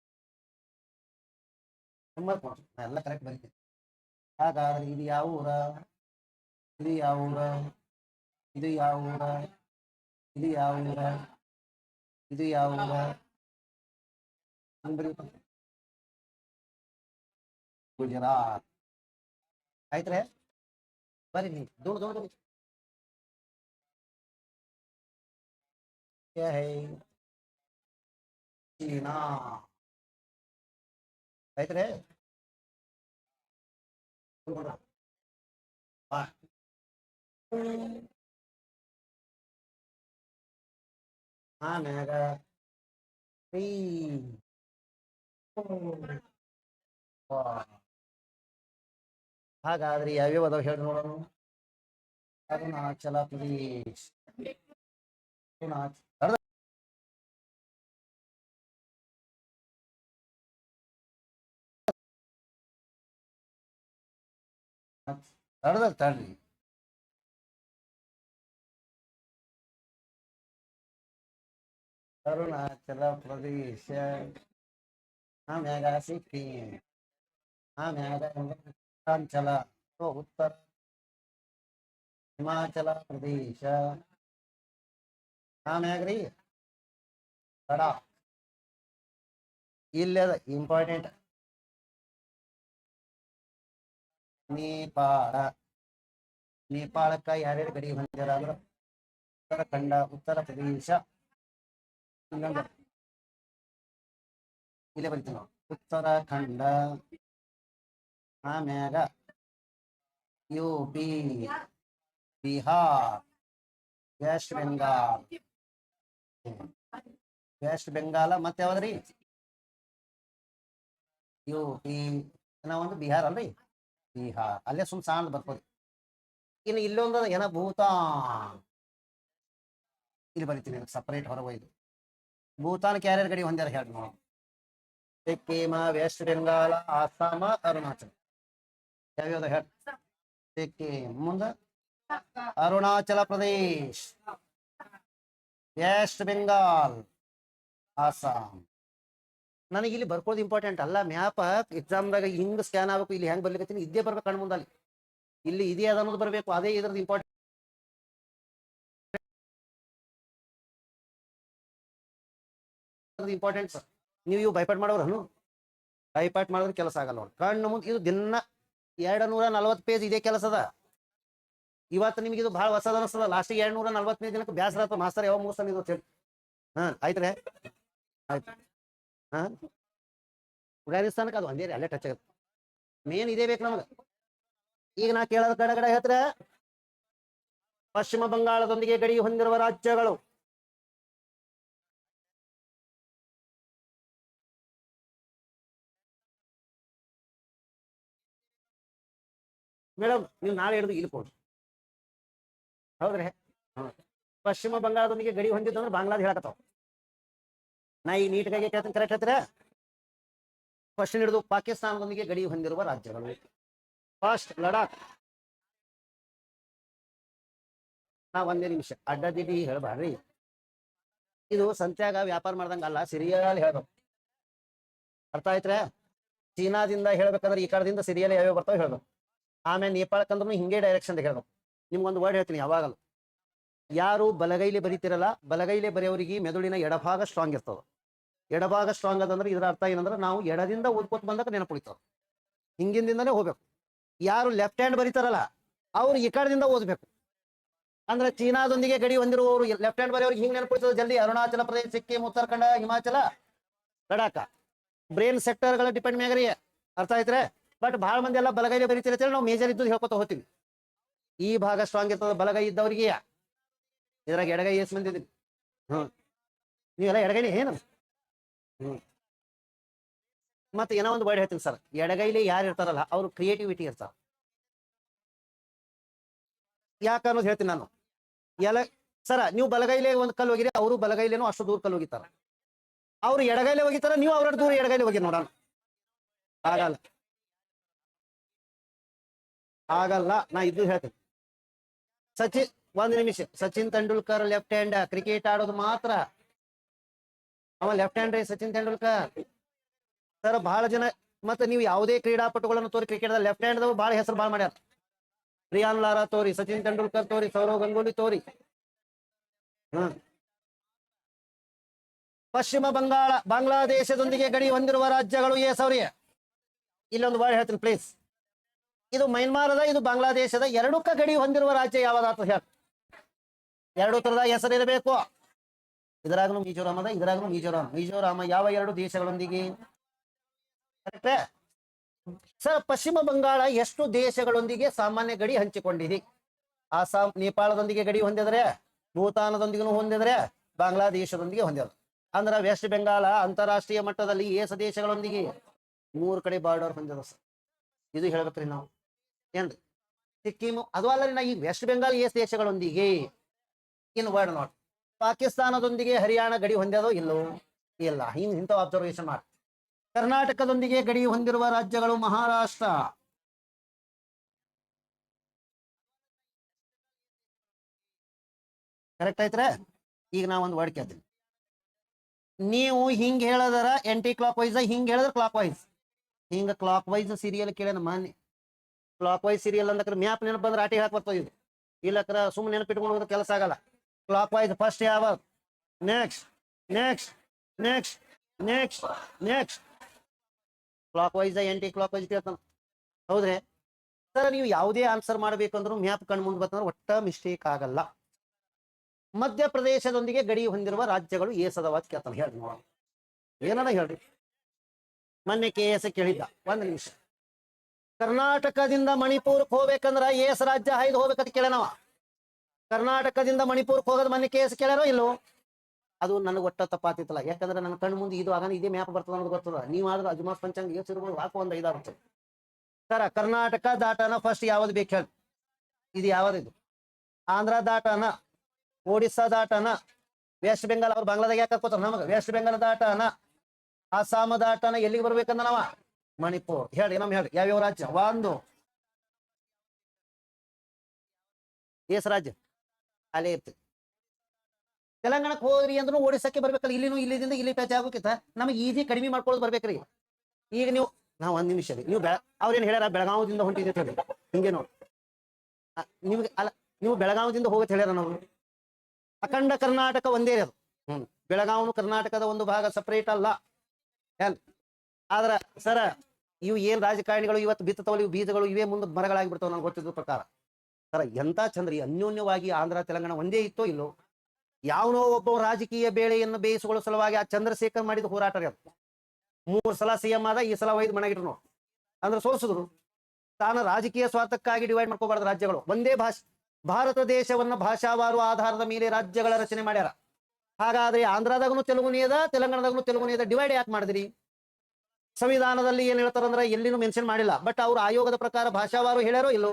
ಎಲ್ಲ ಕರೆಕ್ಟ್ ಬರೀತೀನಿ. ಹಾಗಾದ್ರೆ ಇದು ಯಾವ ಊರ? ಇದು ಯಾವ ಊರ? ಇದು ಯಾವ ಊರ? ಇದು ಯಾವ ಊರ? ಇದು ಯಾವ ಊರ? ಗುಜರಾತ್. ಆಯ್ತ್ರೆ, ಬರೀ ನೀ ದೂರ ದೂರ ಚೀನಾ. ಆಯ್ತ್ರೆ, ಆಮ್ಯಾಗ ಹಾಗಾದ್ರೆ ಯಾವ್ಯಾವ ಅದಾವ ಹೇಳಿ ನೋಡೋಣ. ಅರುಣಾಚಲ ಪ್ರದೇಶ್. ತಡ್ರಿ. ಅರುಣಾಚಲ ಪ್ರದೇಶ, ಆಮ್ಯಾಗ ಸಿಕ್ಕಿಂ, ಆಮ್ಯಾಗ ಉತ್ತರಾಂಚಲ, ಉತ್ತರ ಹಿಮಾಚಲ ಪ್ರದೇಶ, ಆಮ್ಯಾಗ್ರಿ ಲಡಾಖ್. ಇಲ್ಲದ ಇಂಪಾರ್ಟೆಂಟ್ ನೇಪಾಳ. ನೇಪಾಳಕ್ಕ ಯಾರ್ಯಾರು ಗಡಿ ಹೊಂದ್ಯಾರ ಅಂದ್ರ ಉತ್ತರಾಖಂಡ, ಉತ್ತರ ಪ್ರದೇಶ. ಇಲ್ಲೇ ಬರಿತೀವಿ ನಾವು, ಉತ್ತರಾಖಂಡ. ಆಮ್ಯಾಗ UP, Bihar, west Bengal, west Bengal ಮತ್ತೆ ಯಾವ್ದ್ರಿ ಯು ಪಿ ಒಂದು ಬಿಹಾರ್ ಅಲ್ರಿ ಬಿಹಾರ್ ಅಲ್ಲೇ ಸುಮ್ ಸಾಂದ್ ಬರ್ಬೋದು. ಇನ್ನು ಇಲ್ಲೊಂದು ಏನ ಭೂತಾನ್ ಇಲ್ಲಿ ಬರಿತೀನಿ ಸಪರೇಟ್ ಹೊರ ಒಯ್ದು. ಭೂತಾನ್ ಕ್ಯಾರಿಯರ್ ಗಡಿ ಹೊಂದ್ಯಾರ ಹೇಳಿ ನೋಡಿ. ಸಿಕ್ಕಿಮ, ವೆಸ್ಟ್ ಬೆಂಗಾಲ, ಆಸಾಮ, ಅರುಣಾಚಲ ಯಾವ್ಯಾವ್ದು ಹೇಳಿ. ಸಿಕ್ಕಿಂ ಮುಂದ ಅರುಣಾಚಲ ಪ್ರದೇಶ್, ವೆಸ್ಟ್ ಬೆಂಗಾಲ್, ಆಸಾಂ. ನನಗೆ ಇಲ್ಲಿ ಬರ್ಕೋದು ಇಂಪಾರ್ಟೆಂಟ್ ಅಲ್ಲ. ಮ್ಯಾಪ್ ಎಕ್ಸಾಮ್ದಾಗ ಹಿಂಗ್ ಸ್ಕ್ಯಾನ್ ಆಗ್ಬೇಕು. ಇಲ್ಲಿ ಹೆಂಗ್ ಬರ್ಲಿಕ್ಕೆ ಇದೇ ಬರ್ಬೇಕು ಕಣ್ ಮುಂದಲ್ಲಿ. ಇಲ್ಲಿ ಇದೇ ಅದ ಅನ್ನೋದು ಬರಬೇಕು. ಅದೇ ಇದ್ರದ್ದು ಇಂಪಾರ್ಟೆಂಟ್ ಇಂಪಾರ್ಟೆಂಟ್ ಸರ್. ನೀವು ಇವು ಬೈಪಾಟ್ ಮಾಡೋರು ಬೈಪಾಟ್ ಮಾಡಿದ್ರೆ ಕೆಲಸ ಆಗಲ್ಲ ಅವ್ರು ಕಣ್ಣು ಮುಂದೆ. ಇದು ದಿನ 240 ಪೇಜ್ ಇದೇ ಕೆಲಸ ಅದ. ಇವತ್ತು ನಿಮ್ಗೆ ಇದು ಭಾಳ ಹೊಸದ ಅನಿಸ್ತದ. ಲಾಸ್ಟಿಗೆ 240 ದಿನಕ್ಕೆ ಬ್ಯಾಸರ ಆಯ್ತು. ಮಾಸ್ತರ್ ಯಾವ ಮುಗಿಸ್ತಾನೆ ಇದು ಹೇಳಿ. ಆಯ್ತ್ರೆ ಆಯ್ತು. ಅಫ್ಘಾನಿಸ್ತಾನಕ್ಕೆ ಅದು ಒಂದೇ ಅಲ್ಲೇ ಟಚ್ ಆಗುತ್ತೆ. ಮೇನ್ ಇದೇ ಬೇಕು ನಮ್ಗೆ. ಈಗ ನಾ ಕೇಳೋದ ಕಡೆ ಹೇಳ್ತಾರೆ ಪಶ್ಚಿಮ ಬಂಗಾಳದೊಂದಿಗೆ ಗಡಿ ಹೊಂದಿರುವ ರಾಜ್ಯಗಳು. ಮೇಡಮ್ ನೀವು ನಾಳೆ ಹಿಡಿದು ಇಲ್ಲಿ ಕೊಡ್ರಿ. ಹೌದ್ರಿ ಪಶ್ಚಿಮ ಬಂಗಾಳದೊಂದಿಗೆ ಗಡಿ ಹೊಂದಿದ್ದು ಬಾಂಗ್ಲಾದ ಹೇಳಕತ್ತಾವ. ನಾ ಈಗ ನೀಟ್ಗಾಗಿ ಕೇಳ್ತೀನಿ, ಕರೆಕ್ಟ್ ಹೇಳ್ತೀರ? ಕ್ವಶನ್ ಹಿಡಿದು ಪಾಕಿಸ್ತಾನದೊಂದಿಗೆ ಗಡಿ ಹೊಂದಿರುವ ರಾಜ್ಯಗಳು. ಫಸ್ಟ್ ಲಡಾಖ್. ನಾ ಒಂದೇ ನಿಮಿಷ ಅಡ್ಡದಿಡ್ಡಿ ಹೇಳ್ಬಾರ್ರಿ. ಇದು ಸಂತ್ಯಾಗ ವ್ಯಾಪಾರ ಮಾಡ್ದಂಗಲ್ಲ, ಸಿರಿಯಲ್ ಹೇಳ್ಬೇಕು. ಅರ್ಥ ಆಯ್ತ್ರ? ಚೀನಾದಿಂದ ಹೇಳ್ಬೇಕಂದ್ರೆ ಈ ಕಡೆದಿಂದ ಸಿರಿಯಲ್ ಯಾವ್ಯಾವ ಬರ್ತಾವ ಹೇಳ್ಬೇಕು. ಆಮೇಲೆ ನೇಪಾಳಕ್ಕಂದ್ರೂ ಹಿಂಗೆ ಡೈರೆಕ್ಷನ್ ಹೇಳ್ಬೇಕು. ನಿಮ್ಗೊಂದು ವರ್ಡ್ ಹೇಳ್ತೀನಿ ಯಾವಾಗಲೂ. ಯಾರು ಬಲಗೈಲಿ ಬರೀತಿರಲ್ಲ, ಬಲಗೈಲಿ ಬರೆಯೋರಿಗೆ ಮೆದುಳಿನ ಎಡಭಾಗ ಸ್ಟ್ರಾಂಗ್ ಇರ್ತದೆ. ಎಡಭಾಗ ಸ್ಟ್ರಾಂಗ್ ಅದಂದ್ರೆ ಇದರ ಅರ್ಥ ಏನಂದ್ರೆ ನಾವು ಎಡದಿಂದ ಓದ್ಕೋತ ಬಂದಾಗ ನೆನಪುಳಿತಾವ. ಹಿಂಗಿಂದಿಂದನೇ ಹೋಗ್ಬೇಕು. ಯಾರು ಲೆಫ್ಟ್ ಹ್ಯಾಂಡ್ ಬರೀತಾರಲ್ಲ ಅವ್ರು ಈ ಕಡೆದಿಂದ ಓದ್ಬೇಕು. ಅಂದ್ರೆ ಚೀನಾದೊಂದಿಗೆ ಗಡಿ ಹೊಂದಿರುವವರು ಲೆಫ್ಟ್ ಹ್ಯಾಂಡ್ ಬರೆಯೋರಿಗೆ ಹಿಂಗೆ ನೆನಪುಳಿತದೆ ಜಲ್ದಿ. ಅರುಣಾಚಲ ಪ್ರದೇಶ, ಸಿಕ್ಕಿಂ, ಉತ್ತರಾಖಂಡ, ಹಿಮಾಚಲ, ಲಡಾಖ. ಬ್ರೇನ್ ಸೆಕ್ಟರ್ಗಳ ಡಿಪೆಂಡ್ ಮ್ಯಾಗ್ರಿ. ಅರ್ಥ ಆಯ್ತ್ರೆ? ಬಟ್ ಬಹಳ ಮಂದಿ ಎಲ್ಲ ಬಲಗೈಲಿ ಬರೀತಿರ್ತೀವಿ. ನಾವು ಮೇಜರ್ ಇದ್ದು ಹೇಳ್ಕೊತ ಹೋಗ್ತೀವಿ. ಈ ಭಾಗ ಸ್ಟ್ರಾಂಗ್ ಇರ್ತದೆ ಬಲಗೈ ಇದ್ದವ್ರಿಗೆ. ಇದ್ರಾಗ ಎಡಗೈ ಎಷ್ಟು ಮಂದಿ ಇದೀವಿ? ನೀವೆಲ್ಲ ಎಡಗೈಲಿ ಏನು? ಮತ್ತೆ ಏನೋ ಒಂದು ವರ್ಡ್ ಹೇಳ್ತೀನಿ ಸರ್. ಎಡಗೈಲಿ ಯಾರು ಇರ್ತಾರಲ್ಲ ಅವ್ರು ಕ್ರಿಯೇಟಿವಿಟಿ ಇರ್ತಾರ. ಯಾಕನ್ನೋದು ಹೇಳ್ತೀನಿ ನಾನು. ಸರ ನೀವು ಬಲಗೈಲೇ ಒಂದು ಕಲ್ಲು ಹೋಗಿರಿ, ಅವರು ಬಲಗೈಲೇನೋ ಅಷ್ಟು ದೂರ ಕಲ್ಲು ಹೋಗಿತಾರ. ಅವ್ರು ಎಡಗೈಲೆ ಹೋಗಿತಾರ, ನೀವು ಅವ್ರ ದೂರ ಎಡಗೈಲಿ ಹೋಗಿ ನೋಡೋಣ. ಆಗಲ್ಲ ಆಗಲ್ಲ. ನಾ ಇದು ಹೇಳ್ತೀನಿ. ಒಂದು ನಿಮಿಷ. Sachin Tendulkar left hand cricket ಆಡೋದು ಮಾತ್ರ. ಅವ ಲೆಫ್ಟ್ ಹ್ಯಾಂಡ್ ರೀ ಸಚಿನ್ ತೆಂಡೂಲ್ಕರ್ ಸರ್. ಬಹಳ ಜನ ಮತ್ತೆ ನೀವು ಯಾವುದೇ ಕ್ರೀಡಾಪಟುಗಳನ್ನು ತೋರಿ ಕ್ರಿಕೆಟ್ ಲೆಫ್ಟ್ ಹ್ಯಾಂಡ್ ಬಹಳ ಹೆಸರು ಭಾಳ ಮಾಡ್ಯಾರ. ರಿಯಾನ್ ಲಾರಾ ತೋರಿ, ಸಚಿನ್ ತೆಂಡೂಲ್ಕರ್ ತೋರಿ, ಸೌರವ್ ಗಂಗೂಲಿ ತೋರಿ. ಪಶ್ಚಿಮ ಬಂಗಾಳ ಬಾಂಗ್ಲಾದೇಶದೊಂದಿಗೆ ಗಡಿ ಹೊಂದಿರುವ ರಾಜ್ಯಗಳು ಸೌರ್ಯ. ಇಲ್ಲೊಂದು ವರ್ಡ್ ಹೇಳ್ತೀನಿ ಪ್ಲೀಸ್. ಇದು ಮೈನ್ಮಾರದ, ಇದು ಬಾಂಗ್ಲಾದೇಶದ ಎರಡಕ್ಕ ಗಡಿ ಹೊಂದಿರುವ ರಾಜ್ಯ ಯಾವ್ದಾತ ಹೇಳಿ. ಎರಡು ತರದ ಹೆಸರಿರಬೇಕು. ಇದರಾಗನು ಮಿಜೋರಾಮ್ ಅದ, ಇದರಾಗನು ಮಿಜೋರಾಮ್. ಮಿಜೋರಾಮ ಯಾವ ಎರಡು ದೇಶಗಳೊಂದಿಗೆ? Correct sir. ಪಶ್ಚಿಮ ಬಂಗಾಳ ಎಷ್ಟು ದೇಶಗಳೊಂದಿಗೆ ಸಾಮಾನ್ಯ ಗಡಿ ಹಂಚಿಕೊಂಡಿದೆ? ಆಸಾಂ, ನೇಪಾಳದೊಂದಿಗೆ ಗಡಿ ಹೊಂದಿದ್ರೆ, ಭೂತಾನದೊಂದಿಗೂ ಹೊಂದಿದ್ರೆ, ಬಾಂಗ್ಲಾದೇಶದೊಂದಿಗೆ ಹೊಂದಿದ್ರು. ಅಂದ್ರೆ ವೆಸ್ಟ್ ಬೆಂಗಾಳ ಅಂತಾರಾಷ್ಟ್ರೀಯ ಮಟ್ಟದಲ್ಲಿ ದೇಶಗಳೊಂದಿಗೆ 3 ಕಡೆ ಬಾರ್ಡರ್ ಹೊಂದಿದ ಸರ್. ಇದು ಹೇಳ್ಬೇಕ್ರಿ ನಾವು. ಏನ್ರಿ ಸಿಕ್ಕಿಂ ಅದು ಅಲ್ಲ. ನಾ ಈ ವೆಸ್ಟ್ ಬೆಂಗಾಲ್ ದೇಶಗಳೊಂದಿಗೆ ಇನ್ ವರ್ಡ್ ನೋಡಿ. ಪಾಕಿಸ್ತಾನದೊಂದಿಗೆ ಹರಿಯಾಣ ಗಡಿ ಹೊಂದ್ಯದೋ ಇಲ್ಲೋ? ಇಲ್ಲ. ಇಂಥ ಅಬ್ಸರ್ವೇಷನ್ ಮಾಡಿ. ಕರ್ನಾಟಕದೊಂದಿಗೆ ಗಡಿ ಹೊಂದಿರುವ ರಾಜ್ಯಗಳು ಮಹಾರಾಷ್ಟ್ರ. ಕರೆಕ್ಟ್ ಆಯ್ತ್ರ? ಈಗ ನಾ ಒಂದು ವರ್ಡ್ ಕೇಳ್ತೀನಿ. ನೀವು ಹಿಂಗ್ ಹೇಳದರ ಆಂಟಿ ಕ್ಲಾಕ್ ವೈಸ್, ಹಿಂಗ್ ಹೇಳಿದ್ರೆ ಕ್ಲಾಕ್ ವೈಸ್. ಹಿಂಗ ಕ್ಲಾಕ್ ವೈಸ್ ಸೀರಿಯಲ್ ಕೇಳೋಣ ಮಾನ್ಯ. ಕ್ಲಾಕ್ ವೈಸ್ ಸೀರಿಯಲ್ ಅಂದಕ್ರೆ ಮ್ಯಾಪ್ ನೆನಪು ಬಂದ್ರೆ ಆಟಿ ಹಾಕಿ ಬರ್ತದೆ. ಇದು ಇಲ್ಲಕ್ರ ಸುಮ್ಮನೆ ನೆನಪಿಟ್ಕೊಂಡು ಹೋಗೋದು ಕೆಲಸ ಆಗಲ್ಲ. ಕ್ಲಾಕ್ ವೈಸ್ ಫಸ್ಟ್ ಯಾವ, next next next next next. Clockwise anticlockwise ಕೇಳ್ತಾನ. ಹೌದ್ರಿ ಸರ್. ನೀವು ಯಾವುದೇ ಆನ್ಸರ್ ಮಾಡ್ಬೇಕಂದ್ರೂ ಮ್ಯಾಪ್ ಕಣ್ ಮುಂದೆ ಬರ್ತಂದ್ರೆ ಒಟ್ಟ ಮಿಸ್ಟೇಕ್ ಆಗಲ್ಲ. ಮಧ್ಯಪ್ರದೇಶದೊಂದಿಗೆ ಗಡಿ ಹೊಂದಿರುವ ರಾಜ್ಯಗಳು ಏಸದವಾದ ಕೇಳ್ತಾನೆ. ಹೇಳಿ ನೋಡೋಣ ಏನದ ಹೇಳ್ರಿ. ಮೊನ್ನೆ KS ಕೇಳಿದ್ದ. ಒಂದು ನಿಮಿಷ. ಕರ್ನಾಟಕದಿಂದ ಮಣಿಪುರಕ್ಕೆ ಹೋಗ್ಬೇಕಂದ್ರ ಏಸ್ ರಾಜ್ಯ ಹಾಯ್ದು ಹೋಗ್ಬೇಕಂತ ಕೇಳ್ಯಾನವ. ಕರ್ನಾಟಕದಿಂದ ಮಣಿಪುರಕ್ಕೆ ಹೋಗೋದು ಮೊನ್ನೆ KS ಕೇಳ್ಯಾರೋ ಇಲ್ಲೋ? ಅದು ನನಗೆ ಒಟ್ಟ ತಪ್ಪಾತಿತ್ತಲ್ಲ, ಯಾಕಂದ್ರೆ ನನ್ನ ಕಣ್ಣು ಮುಂದೆ ಇದು ಆಗ ಇದೇ ಮ್ಯಾಪ್ ಬರ್ತದ ಅನ್ನೋದು ಗೊತ್ತದ. ನೀವು ಆದ್ರೂ ಅಜ್ಮಾಸ್ ಪಂಚಾಂಗ ಯೋಚಿರ್ಬೋದು, ಹಾಕೋ ಒಂದು 5-6 ಸರ. ಕರ್ನಾಟಕ ದಾಟನ ಫಸ್ಟ್ ಯಾವ್ದು ಬೇಕು ಹೇಳಿ, ಇದು ಯಾವ್ದು? ಆಂಧ್ರ ದಾಟನ, ಒಡಿಸ್ಸಾ ದಾಟನ, ವೆಸ್ಟ್ ಬೆಂಗಾಲ್. ಅವ್ರು ಬಾಂಗ್ಲಾದಾಗ ಯಾಕೆ ಹಾಕೋತಾರ ನಮಗ? ವೆಸ್ಟ್ ಬೆಂಗಾಲ್ ದಾಟನ, ಅಸ್ಸಾಂ ದಾಟನ, ಎಲ್ಲಿಗೆ ಬರ್ಬೇಕಂದ ನಾವ? ಮಣಿಪುರ್. ಹೇಳಿ ನಮ್ ಹೇಳಿ ಯಾವ್ಯಾವ ರಾಜ್ಯ? ಒಂದು ಎಸ್ ರಾಜ್ಯ ಅಲ್ಲೇ ಇರ್ತದೆ. ತೆಲಂಗಾಣಕ್ಕೆ ಹೋದ್ರಿ ಅಂದ್ರೂ ಒಡಿಸ್ಸಾಕ್ಕೆ ಬರ್ಬೇಕಲ್ಲ. ಇಲ್ಲಿನೂ ಇಲ್ಲಿಂದ ಇಲ್ಲಿ ಟಚ್ ಆಗೋಕ್ಕಿಂತ ನಮಗೆ ಈಜಿ ಕಡಿಮೆ ಮಾಡ್ಕೊಳ್ಳೋದು ಬರ್ಬೇಕ್ರಿ. ಈಗ ನೀವು ನಾವು ಒಂದ್ ನಿಮಿಷ ರೀ, ನೀವು ಅವ್ರೇನ್ ಹೇಳ್ಯಾರ ಬೆಳಗಾವದಿಂದ ಹೊಂಟಿದೆ ಅಂತ ಹೇಳಿ, ಹಿಂಗೆ ನೋಡಿ ನಿಮ್ಗೆ ಅಲ್ಲ, ನೀವು ಬೆಳಗಾವದಿಂದ ಹೋಗತ್ ಹೇಳ್ಯಾರ. ನಾವು ಅಖಂಡ ಕರ್ನಾಟಕ ಒಂದೇ ಅದು. ಬೆಳಗಾವನು ಕರ್ನಾಟಕದ ಒಂದು ಭಾಗ, ಸಪರೇಟ್ ಅಲ್ಲ. ಆದ್ರ ಸರ, ಇವು ಏನ್ ರಾಜಕಾರಣಿಗಳು ಇವತ್ತು ಬಿತ್ತವಲ್ಲ, ಇವು ಬೀಜಗಳು ಇವೇ ಮುಂದೆ ಮರಗಳಾಗಿ ಬಿಡ್ತಾವ ನನಗೆ ಗೊತ್ತಿದ್ದ ಪ್ರಕಾರ. ಸರ ಎಂತ ಚಂದ್ರಿ, ಅನ್ಯೋನ್ಯವಾಗಿ ಆಂಧ್ರ ತೆಲಂಗಾಣ ಒಂದೇ ಇತ್ತೋ ಇಲ್ಲೋ? ಯಾವನೋ ಒಬ್ಬ ರಾಜಕೀಯ ಬೇಳೆಯನ್ನು ಬೇಯಿಸಿಕೊಳ್ಳೋ ಸಲುವಾಗಿ ಆ ಚಂದ್ರಶೇಖರ್ ಮಾಡಿದ ಹೋರಾಟ ಅದು. 3 ಸಲ CM ಆದ, ಈ ಸಲ 5 ಮನೆಗಿಟ್ರು ಅಂದ್ರೆ ಸೋಲಿಸಿದ್ರು. ತಾನು ರಾಜಕೀಯ ಸ್ವಾರ್ಥಕ್ಕಾಗಿ ಡಿವೈಡ್ ಮಾಡ್ಕೋಬಾರ್ದು ರಾಜ್ಯಗಳು. ಒಂದೇ ಭಾಷೆ, ಭಾರತ ದೇಶವನ್ನ ಭಾಷಾವಾರು ಆಧಾರದ ಮೇಲೆ ರಾಜ್ಯಗಳ ರಚನೆ ಮಾಡ್ಯಾರ. ಹಾಗಾದ್ರೆ ಆಂಧ್ರದಾಗನು ತೆಲುಗುನಿ ಅದ, ತೆಲಂಗಾಣದಾಗನು ತೆಲುಗುನಿ ಅದ, ಡಿವೈಡ್ ಯಾಕೆ ಮಾಡಿದ್ರಿ? ಸಂವಿಧಾನದಲ್ಲಿ ಏನ್ ಹೇಳ್ತಾರಂದ್ರೆ ಎಲ್ಲಿನೂ ಮೆನ್ಷನ್ ಮಾಡಿಲ್ಲ, ಬಟ್ ಅವ್ರು ಆಯೋಗದ ಪ್ರಕಾರ ಭಾಷಾವಾರು ಹೇಳ್ಯಾರೋ ಇಲ್ಲೋ?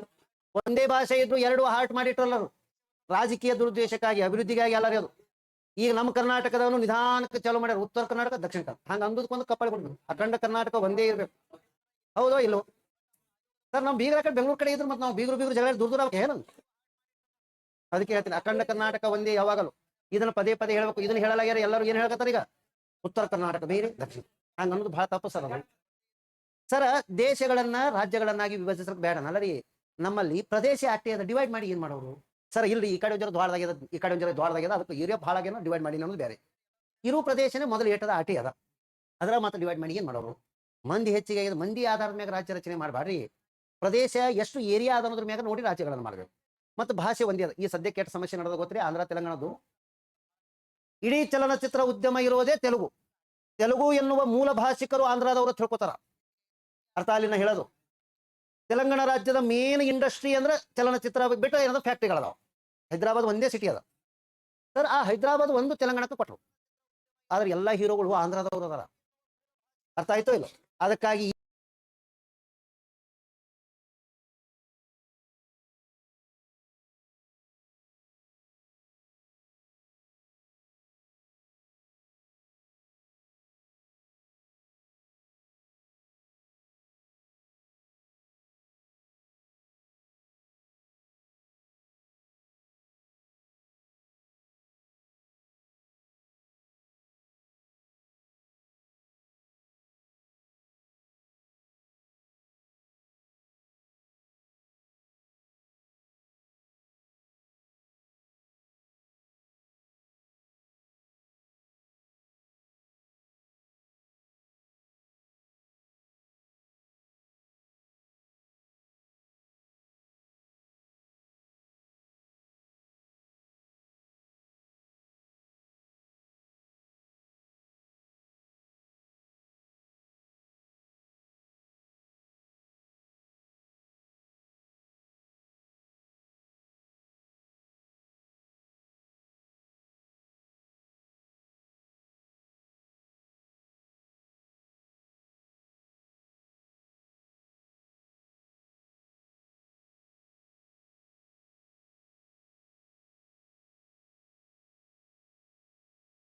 ಒಂದೇ ಭಾಷೆ ಇದ್ರು 2 ಹಾರ್ಟ್ ಮಾಡಿಟ್ರಲ್ಲರು, ರಾಜಕೀಯ ದುರುದ್ದೇಶಕ್ಕಾಗಿ, ಅಭಿವೃದ್ಧಿಗಾಗಿ ಎಲ್ಲರೂ. ಅದು ಈಗ ನಮ್ಮ ಕರ್ನಾಟಕದವನು ನಿಧಾನಕ್ಕೆ ಚಾಲೂ ಮಾಡ್ಯಾರ, ಉತ್ತರ ಕರ್ನಾಟಕ ದಕ್ಷಿಣ ಕನ್ನಡ ಹಂಗ ಅಂದಕ್ಕೊಂದು ಕಪ್ಪಳಿ ಬಿಡ್ಬೇಕು. ಅಖಂಡ ಕರ್ನಾಟಕ ಒಂದೇ ಇರ್ಬೇಕು, ಹೌದೋ ಇಲ್ಲೋ? ಸರ್ ನಾವು ಬೀಗರ ಕಡೆ ಬೆಂಗಳೂರು ಕಡೆ ಇದ್ರು ಮತ್ತೆ ನಾವು ಬೀಗರು ಜಗಳ ದೂರ ಆಗ್ಬೇಕು ಏನು? ಅದಕ್ಕೆ ಹೇಳ್ತೀನಿ, ಅಖಂಡ ಕರ್ನಾಟಕ ಒಂದೇ ಯಾವಾಗಲೂ. ಇದನ್ನ ಪದೇ ಪದೇ ಹೇಳ್ಬೇಕು. ಇದನ್ನ ಹೇಳಲಾಗ್ಯಾರ ಎಲ್ಲರೂ. ಏನ್ ಹೇಳ್ಕತ್ತಾರ ಈಗ? ಉತ್ತರ ಕರ್ನಾಟಕ ಬೇರೆ, ದಕ್ಷಿಣ. ಹಂಗ ಅನ್ನೋದು ಬಹಳ ತಪ್ಪು ಸರ್. ಅದು ಸರ, ದೇಶಗಳನ್ನ ರಾಜ್ಯಗಳನ್ನಾಗಿ ವಿಭಜಿಸಕ್ ಬೇಡ ಅಲ್ಲರಿ. ನಮ್ಮಲ್ಲಿ ಪ್ರದೇಶ ಅಟ್ಟೆ ಅದ, ಡಿವೈಡ್ ಮಾಡಿ ಏನ್ ಮಾಡೋರು? ಸರ್ ಇಲ್ರಿ, ಈ ಕಡೆ ಒಂಜರ ದ್ವಾರದಾಗ್ಯದ, ಈ ಕಡೆ ಒಂಜರ ದ್ವಾರದಾಗ್ಯದ, ಅದಕ್ಕೆ ಏರಿಯಾ ಭಾಳ ಆಗ್ಯಾನ, ಡಿವೈಡ್ ಮಾಡಿ ಅನ್ನೋದು ಬೇರೆ. ಇರೋ ಪ್ರದೇಶನೇ ಮೊದಲು ಏಟದ ಆಟಿ ಅದ, ಅದರ ಮಾತ್ರ ಡಿವೈಡ್ ಮಾಡಿ ಏನ್ ಮಾಡೋರು? ಮಂದಿ ಹೆಚ್ಚಿಗೆ ಆಗಿದೆ, ಮಂದಿ ಆಧಾರದ ಮ್ಯಾಗ ರಾಜ್ಯ ರಚನೆ ಮಾಡಬಾರ್ರಿ. ಪ್ರದೇಶ ಎಷ್ಟು ಏರಿಯಾ ಅದ ಅನ್ನೋದ್ರ ಮ್ಯಾಗ ನೋಡಿ ರಾಜ್ಯಗಳನ್ನು ಮಾಡಬೇಕು. ಮತ್ತು ಭಾಷೆ ಒಂದೇ ಅದ. ಈ ಸದ್ಯಕ್ಕೆ ಎಷ್ಟು ಸಮಸ್ಯೆ ನಡೆದ ಗೊತ್ತ್ರಿ ಆಂಧ್ರ ತೆಲಂಗಾಣದ್ದು? ಇಡೀ ಚಲನಚಿತ್ರ ಉದ್ಯಮ ಇರೋದೇ ತೆಲುಗು. ತೆಲುಗು ಎನ್ನುವ ಮೂಲ ಭಾಷಿಕರು ಆಂಧ್ರದವರು ತಿಳ್ಕೊತಾರ. ಅರ್ಥ ಅಲ್ಲಿನ ಹೇಳೋದು. ತೆಲಂಗಾಣ ರಾಜ್ಯದ ಮೇನ್ ಇಂಡಸ್ಟ್ರಿ ಅಂದ್ರೆ ಚಲನಚಿತ್ರ ಬಿಟ್ಟು ಏನದ ಫ್ಯಾಕ್ಟ್ರಿಗಳದಾವ. ಹೈದರಾಬಾದ್ ಒಂದೇ ಸಿಟಿ ಅದ ಸರ್. ಆ ಹೈದರಾಬಾದ್ ಒಂದು ತೆಲಂಗಾಣಕ್ಕೆ ಕೊಟ್ಟರು, ಆದ್ರೆ ಎಲ್ಲಾ ಹೀರೋಗಳು ಆಂಧ್ರದವರು ಅದಾರ. ಅರ್ಥ ಆಯ್ತೋ ಇಲ್ಲ? ಅದಕ್ಕಾಗಿ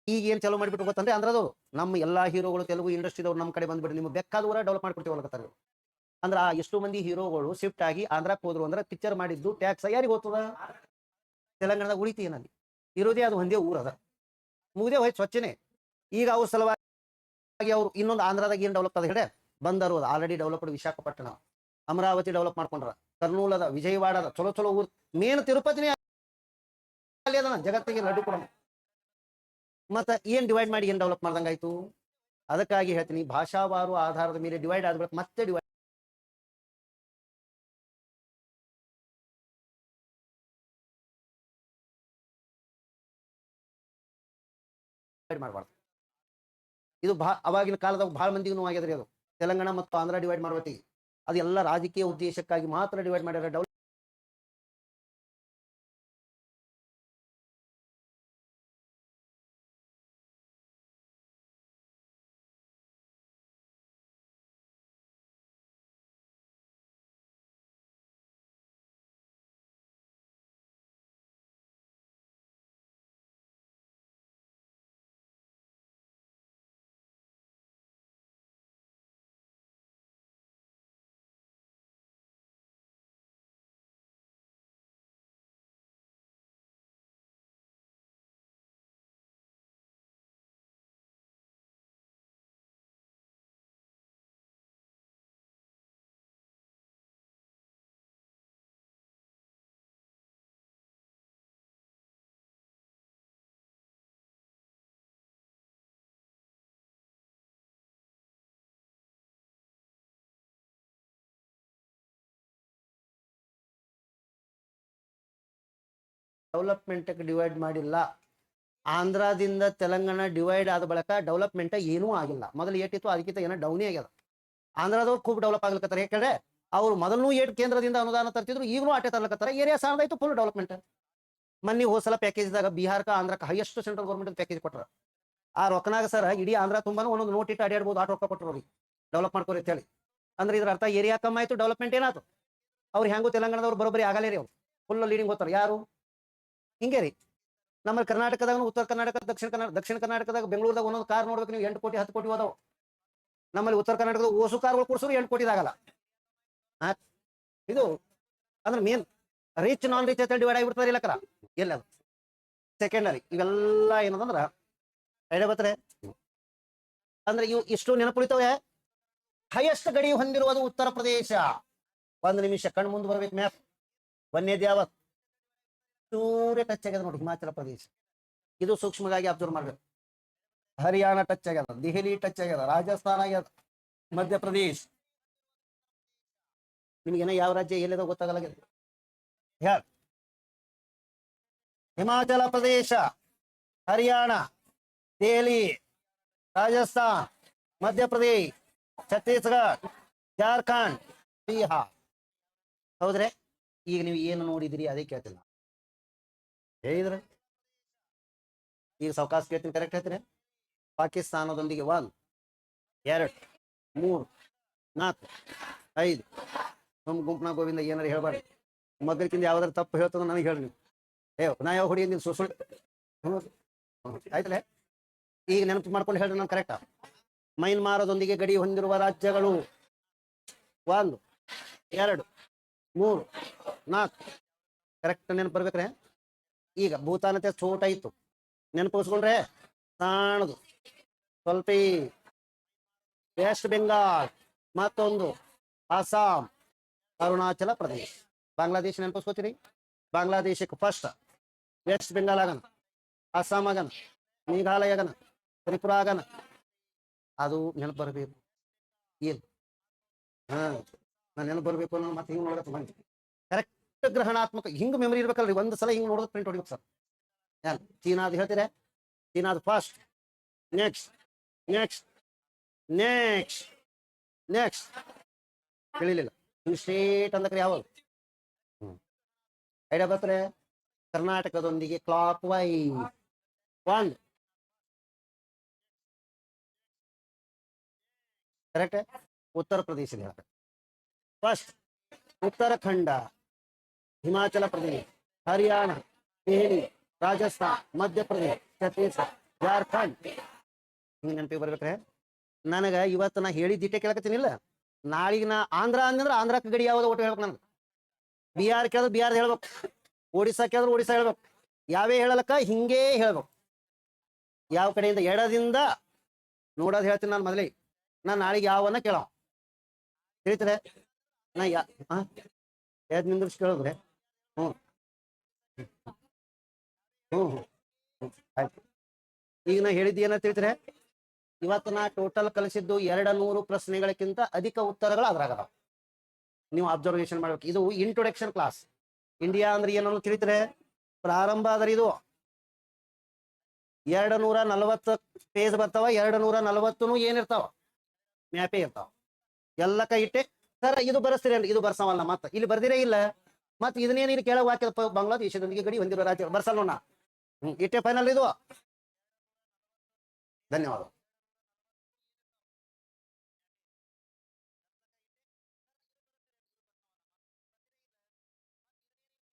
ಈಗ ಏನ್ ಚಾಲೂ ಮಾಡಿಬಿಟ್ಟು ಗೊತ್ತಂದ್ರೆ ಆಂಧ್ರದವರು ನಮ್ಮ ಎಲ್ಲಾ ಹೀರೋಗಳು ತೆಲುಗು ಇಂಡಸ್ಟ್ರಿದವ್ರು ನಮ್ಮ ಕಡೆ ಬಂದ್ಬಿಟ್ಟು ನಿಮ್ಮ ಬೇಕಾದವರ ಡೆವಲಪ್ ಮಾಡ್ಕೊಡ್ತೀವಿ ಅನ್ಕತ್ತಾರೆ. ಅಂದ್ರೆ ಆ ಎಷ್ಟು ಮಂದಿ ಹೀರೋಗಳು ಶಿಫ್ಟ್ ಆಗಿ ಆಂಧ್ರಕ್ಕೆ ಹೋದ್ರು ಅಂದ್ರೆ ಪಿಕ್ಚರ್ ಮಾಡಿದ್ದು ಟ್ಯಾಕ್ಸ್ ಯಾರಿಗೆ ಹೋಗ್ತದ? ತೆಲಂಗಾಣದಾಗ ಉಳಿತಿ ಏನಲ್ಲಿ ಇರೋದೇ ಅದು ಒಂದೇ ಊರ ಅದ, ಮುಗಿದೇ ಹೋಯ್ತು ಸ್ವಚ್ಛನೆ. ಈಗ ಅವ್ರ ಸಲುವಾಗಿ ಅವ್ರು ಇನ್ನೊಂದು ಆಂಧ್ರದಾಗ ಏನ್ ಡೆವಲಪ್ ಅದ ಹೇಳಿ ಬಂದರು. ಅದು already developed Visakhapatnam, Amaravati develop ಮಾಡ್ಕೊಂಡ್ರ, ಕರ್ನೂಲ್ ಅದ, ವಿಜಯವಾಡ ಅದ, ಚಲೋ ಚಲೋ ಊರ್. ಮೇನ್ ತಿರುಪತಿನೇ ಅಲ್ಲಿ ಅದ, ಜಗತ್ತಿಗೆ ಲಡ್ಡು ಕೊಡ. ಮತ್ತ ಏನ್ ಡಿವೈಡ್ ಮಾಡಿ ಏನ್ ಡೆವಲಪ್ ಮಾಡ್ದಂಗಾಯ್ತು? ಅದಕ್ಕಾಗಿ ಹೇಳ್ತೀನಿ, ಭಾಷಾವಾರು ಆಧಾರದ ಮೇಲೆ ಡಿವೈಡ್ ಆದ್ಬೇಕು, ಮತ್ತೆ ಡಿವೈಡ್ ಮಾಡಬಾರ್ದು. ಇದು ಅವಾಗಿನ ಕಾಲದಾಗ ಬಹಳ ಮಂದಿಗೂ ಆಗ್ಯದ್ರಿ. ಅದು ತೆಲಂಗಾಣ ಮತ್ತು ಆಂಧ್ರ ಡಿವೈಡ್ ಮಾಡ್ಬೇಕಿಗೆ ಅದೆಲ್ಲ ರಾಜಕೀಯ ಉದ್ದೇಶಕ್ಕಾಗಿ ಮಾತ್ರ ಡಿವೈಡ್ ಮಾಡ್ಯಾರ. ಡೆವಲಪ್ಮೆಂಟ್ ಡಿವೈಡ್ ಮಾಡಿಲ್ಲ. ಆಂಧ್ರದಿಂದ ತೆಲಂಗಾಣ ಡಿವೈಡ್ ಆದ ಬಳಿಕ ಡೆವಲಪ್ಮೆಂಟ್ ಏನೂ ಆಗಿಲ್ಲ. ಮೊದಲು ಏಟಿತ್ತು ಅದಕ್ಕಿಂತ ಏನೋ ಡೌನೇ ಆಗ್ಯದ. ಆಂಧ್ರದವ್ರು ಖೂಬ್ ಡೆವಲಪ್ ಆಗ್ಲಿಕತ್ತಾರೆ. ಯಾಕಂದ್ರೆ ಅವ್ರು ಮೊದಲು ಏಟ್ ಕೇಂದ್ರದಿಂದ ಅನುದಾನ ತರ್ತಿದ್ರು, ಈಗಲೂ ಆಟೆ ತರ್ಲಕತ್ತಾರೆ. ಏರಿಯಾ ಸಾಣದಾಯ್ತು, ಫುಲ್ ಡೆವಲಪ್ಮೆಂಟ್. ಮೊನ್ನೆ ಹೋಸಲ ಪ್ಯಾಕೇಜ್ದಾಗ ಬಿಹಾರಕ್ಕೆ ಆಂಧ್ರಕ್ಕೆ ಹೈಯೆಸ್ಟ್ ಸೆಂಟ್ರಲ್ ಗೌರ್ಮೆಂಟ್ ಪ್ಯಾಕೇಜ್ ಕೊಟ್ಟರು. ಆ ರೊಕ್ಕನಾಗ ಸರ್ ಇಡೀ ಆಂಧ್ರ ತುಂಬಾನು ಒಂದೊಂದು ನೋಟ್ ಇಟ್ಟು ಅಡ್ಯಾಡ್ಬೋದು, ಆಟ ರೊಕ್ಕ ಕೊಟ್ಟರು ಅವ್ರಿಗೆ ಡೆವಲಪ್ ಮಾಡ್ಕೊರಿ ಅಂತ ಹೇಳಿ. ಅಂದ್ರೆ ಇದ್ರ ಅರ್ಥ ಏರಿಯಾ ಕಮ್ಮಿ ಆಯ್ತು, ಡೆವಲಪ್ಮೆಂಟ್ ಏನಾಯ್ತು. ಅವ್ರು ಹೆಂಗು ತೆಲಂಗಾಣದವ್ರು ಬರೋಬ್ಬರಿ ಆಗಲೇ ರೀ. ಅವ್ರು ಫುಲ್ ಲೀಡಿಂಗ್ ಹೋಗ್ತಾರೆ. ಯಾರು ಹಿಂಗೆ ರೀ. ನಮ್ಮ ಕರ್ನಾಟಕದಾಗ ಉತ್ತರ ಕರ್ನಾಟಕ, ದಕ್ಷಿಣ ಕರ್ನಾಟಕದಾಗ ಬೆಂಗಳೂರದಾಗ ಒಂದೊಂದು ಕಾರ್ ನೋಡ್ಬೇಕು ನೀವು, 8 ಕೋಟಿ 10 ಕೋಟಿ ಹೋದವು. ನಮ್ಮಲ್ಲಿ ಉತ್ತರ ಕರ್ನಾಟಕದ ಓಸು ಕಾರ್ಗಳು ಕೊಡ್ಸೋರು 8 ಕೋಟಿದಾಗಲ್ಲ. ಇದು ಅಂದ್ರೆ ಮೇನ್ ರಿಚ್ ನಾನ್ ರಿಚ್ ಅಂತ ಡಿವೈಡ್ ಆಗಿಬಿಡ್ತಾರೆ ಇಲ್ಲಕರ. ಎಲ್ಲ ಸೆಕೆಂಡರಿ ಇವೆಲ್ಲ ಏನದಂದ್ರ ಐಡಿಯಾ ಬರ್ತಾರೆ. ಅಂದ್ರೆ ಇವು ಇಷ್ಟು ನೆನಪುಳಿತವೆ. ಹೈಯೆಸ್ಟ್ ಗಡಿ ಹೊಂದಿರುವುದು ಉತ್ತರ ಪ್ರದೇಶ. 1 ನಿಮಿಷ ಕಣ್ಣು ಮುಂದೆ ಬರ್ಬೇಕು. ಮ್ಯಾಪ್ ಒಂದೇದು ಯಾವತ್ ಚೂರೇ ಟಚ್ ಆಗ್ಯದ ನೋಡಿ, ಹಿಮಾಚಲ ಪ್ರದೇಶ. ಇದು ಸೂಕ್ಷ್ಮವಾಗಿ ಅಬ್ಸರ್ವ್ ಮಾಡ್ಬೇಕು. ಹರಿಯಾಣ ಟಚ್ ಆಗ್ಯದ, ದೆಹಲಿ ಟಚ್ ಆಗ್ಯದ, ರಾಜಸ್ಥಾನ ಆಗ್ಯದ, ಮಧ್ಯಪ್ರದೇಶ್. ನಿಮಗೇನ ಯಾವ ರಾಜ್ಯ ಎಲ್ಲಿದ ಗೊತ್ತಾಗಲ್ಲ. ಯಾರು ಹಿಮಾಚಲ ಪ್ರದೇಶ, ಹರಿಯಾಣ, ದೆಹಲಿ, ರಾಜಸ್ಥಾನ್, ಮಧ್ಯಪ್ರದೇಶ್, ಛತ್ತೀಸ್ಗಢ, ಜಾರ್ಖಂಡ್, ಬಿಹಾರ್. ಹೌದ್ರೆ ಈಗ ನೀವು ಏನು ನೋಡಿದಿರಿ ಅದೇ ಕೇಳ್ತಿಲ್ಲ ಹೇಳಿದ್ರ. ಈಗ ಸಾವಕಾಶ ಕೇಳ್ತೀನಿ, ಕರೆಕ್ಟ್ ಹೇಳ್ತೀನಿ. ಪಾಕಿಸ್ತಾನದೊಂದಿಗೆ 1 2 3 4 5. ನಮ್ಮ ಗುಂಪನ ಗೋವಿಂದ ಏನಾರು ಹೇಳ್ಬಾರ್ದು. ಮಗಲ್ಕಿಂದ ಯಾವ್ದಾರು ತಪ್ಪು ಹೇಳ್ತದ ನನಗೆ ಹೇಳಿ. ನಾ ಯಾವ ಹೊಡಿ ನೀನು ಸುಳ್ಳು ಆಯ್ತಲ್ಲ. ಈಗ ನೆನಪು ಮಾಡ್ಕೊಂಡು ಹೇಳ್ರಿ ನಾನು ಕರೆಕ್ಟಾ. ಮೈನ್ಮಾರದೊಂದಿಗೆ ಗಡಿ ಹೊಂದಿರುವ ರಾಜ್ಯಗಳು 1 2 3 4. ಕರೆಕ್ಟ್ ನೆನಪು ಬರ್ಬೇಕ್ರೆ. ಈಗ ಭೂತಾನತೆ ಚೋಟ ಇತ್ತು, ನೆನಪಿಸ್ಕೊಂಡ್ರೆ ಸಾಣದು ಸ್ವಲ್ಪ. ವೆಸ್ಟ್ ಬೆಂಗಾಲ್, ಮತ್ತೊಂದು ಅಸ್ಸಾಂ, ಅರುಣಾಚಲ ಪ್ರದೇಶ್. ಬಾಂಗ್ಲಾದೇಶ ನೆನಪಿಸ್ಕೋತೀರಿ. ಬಾಂಗ್ಲಾದೇಶಕ್ಕೆ ಫಸ್ಟ್ ವೆಸ್ಟ್ ಬೆಂಗಾಲ್ ಆಗನ, ಅಸ್ಸಾಂ ಆಗನ, ಮೇಘಾಲಯ ಆಗನ, ತ್ರಿಪುರ ಆಗನ. ಅದು ನೆನಪು ಬರಬೇಕು. ಏನು ನಾನು ನೆನಪು ಬರಬೇಕು ಅನ್ನೋ ಮತ್ತೆ ಹಿಂಗೆ ನೋಡಕ್ಕೆ ಬಂದು ಕರೆಕ್ಟ್ ಗ್ರಹಣಾತ್ಮಕ ಹಿಂಗೆ ಮೆಮರಿ ಇರ್ಬೇಕಲ್ರಿ. ಒಂದು ಸಲ ಹಿಂಗೆ ನೋಡೋದು ಪ್ರಿಂಟ್ ಹೊಡಿಬೇಕು ಸರ್. ಯಾರು ಚೀನಾದು ಹೇಳ್ತೀರಾ? ಚೀನಾದು first, next next next next. ತಿಳಿಲಿಲ್ಲ ಹಿಂಗೆ ಸ್ಟ್ರೇಟ್ ಅಂದಕ್ರೆ ಯಾವಾಗ ಐಡಿಯಾ ಬರ್ತಾರೆ. ಕರ್ನಾಟಕದೊಂದಿಗೆ ಕ್ಲಾಕ್ ವೈಸ್ 1 ಕರೆಕ್ಟ್. ಉತ್ತರ ಪ್ರದೇಶದ ಹೇಳ್ತಾರೆ ಫಸ್ಟ್. ಉತ್ತರಾಖಂಡ, ಹಿಮಾಚಲ ಪ್ರದೇಶ, ಹರಿಯಾಣ, ದೆಹಲಿ, ರಾಜಸ್ಥಾನ್, ಮಧ್ಯಪ್ರದೇಶ್, ಛತ್ತೀಸ್ಗಢ, ಜಾರ್ಖಂಡ್. ಹಿಂಗೆ ನೆನಪಿಗೆ ಬರ್ಬೇಕ್ರೆ. ನನಗೆ ಇವತ್ತು ನಾ ಹೇಳಿದ್ದಿಟ್ಟೆ ಕೇಳಕತ್ತೀನಿಲ್ಲ. ನಾಳಿಗೆ ನಾ ಆಂಧ್ರ ಅಂದ್ರೆ ಆಂಧ್ರಕ್ಕೆ ಗಡಿ ಯಾವ್ದು ಒಟ್ಟು ಹೇಳ್ಬೇಕು. ನನಗೆ ಬಿಹಾರ್ ಕೇಳಿದ್ರೆ ಬಿಹಾರ್ ಹೇಳ್ಬೇಕು, ಒಡಿಸ್ಸಾ ಕೇಳಿದ್ರೆ ಒಡಿಸ್ಸಾ ಹೇಳ್ಬೇಕು. ಯಾವೇ ಹೇಳಲಕ್ಕ ಹಿಂಗೇ ಹೇಳ್ಬೇಕು. ಯಾವ ಕಡೆಯಿಂದ ಎಡದಿಂದ ನೋಡೋದು ಹೇಳ್ತೀನಿ ನಾನು ಮೊದಲೇ. ನಾನು ನಾಳೆಗೆ ಯಾವನ್ನ ಕೇಳೋ ಹೇಳ್ತಾರೆ. ನಾ ಎರಡು ನಿಮಿಷ ಕೇಳಿದ್ರೆ ಹ್ಞೂ ಹ್ಞೂ ಹ್ಞೂ ಆಯ್ತು. ಈಗ ನಾ ಹೇಳಿದ್ದು ಏನಂತ ಹೇಳ್ತಾರೆ. ಇವತ್ತು ನಾ ಟೋಟಲ್ ಕಲಿಸಿದ್ದು 200 ಪ್ರಶ್ನೆಗಳಕ್ಕಿಂತ ಅಧಿಕ ಉತ್ತರಗಳು ಅದ್ರಾಗದ. ನೀವು ಅಬ್ಸರ್ವೇಷನ್ ಮಾಡ್ಬೇಕು. ಇದು ಇಂಟ್ರೊಡಕ್ಷನ್ ಕ್ಲಾಸ್. ಇಂಡಿಯಾ ಅಂದ್ರೆ ಏನನ್ನು ತಿಳಿತಾರೆ. ಪ್ರಾರಂಭ ಆದ್ರೆ ಇದು 240 ಪೇಜ್ ಬರ್ತಾವ. 240 ಏನಿರ್ತಾವ ಮ್ಯಾಪೇ ಇರ್ತಾವ. ಎಲ್ಲ ಕೈ ಇಟ್ಟೆ ಸರ್ ಇದು ಬರ್ಸ್ತೀರೇನ್ರಿ, ಇದು ಬರ್ಸವಲ್ಲ. ಮತ್ತೆ ಇಲ್ಲಿ ಬರ್ದಿರೇ ಇಲ್ಲ. ಮತ್ತೆ ಇದನ್ನೇನು ಇಲ್ಲಿ ಕೆಳಗೆ ವಾಕ್ಯ ಬಾಂಗ್ಲಾದೇಶದೊಂದಿಗೆ ಗಡಿ ಹೊಂದಿರುವ ರಾಜ್ಯ ಬರ್ಸಲ್ಲ ನಾ. ಇಟ್ಟೆ ಫೈನಲ್ ಇದು. ಧನ್ಯವಾದ.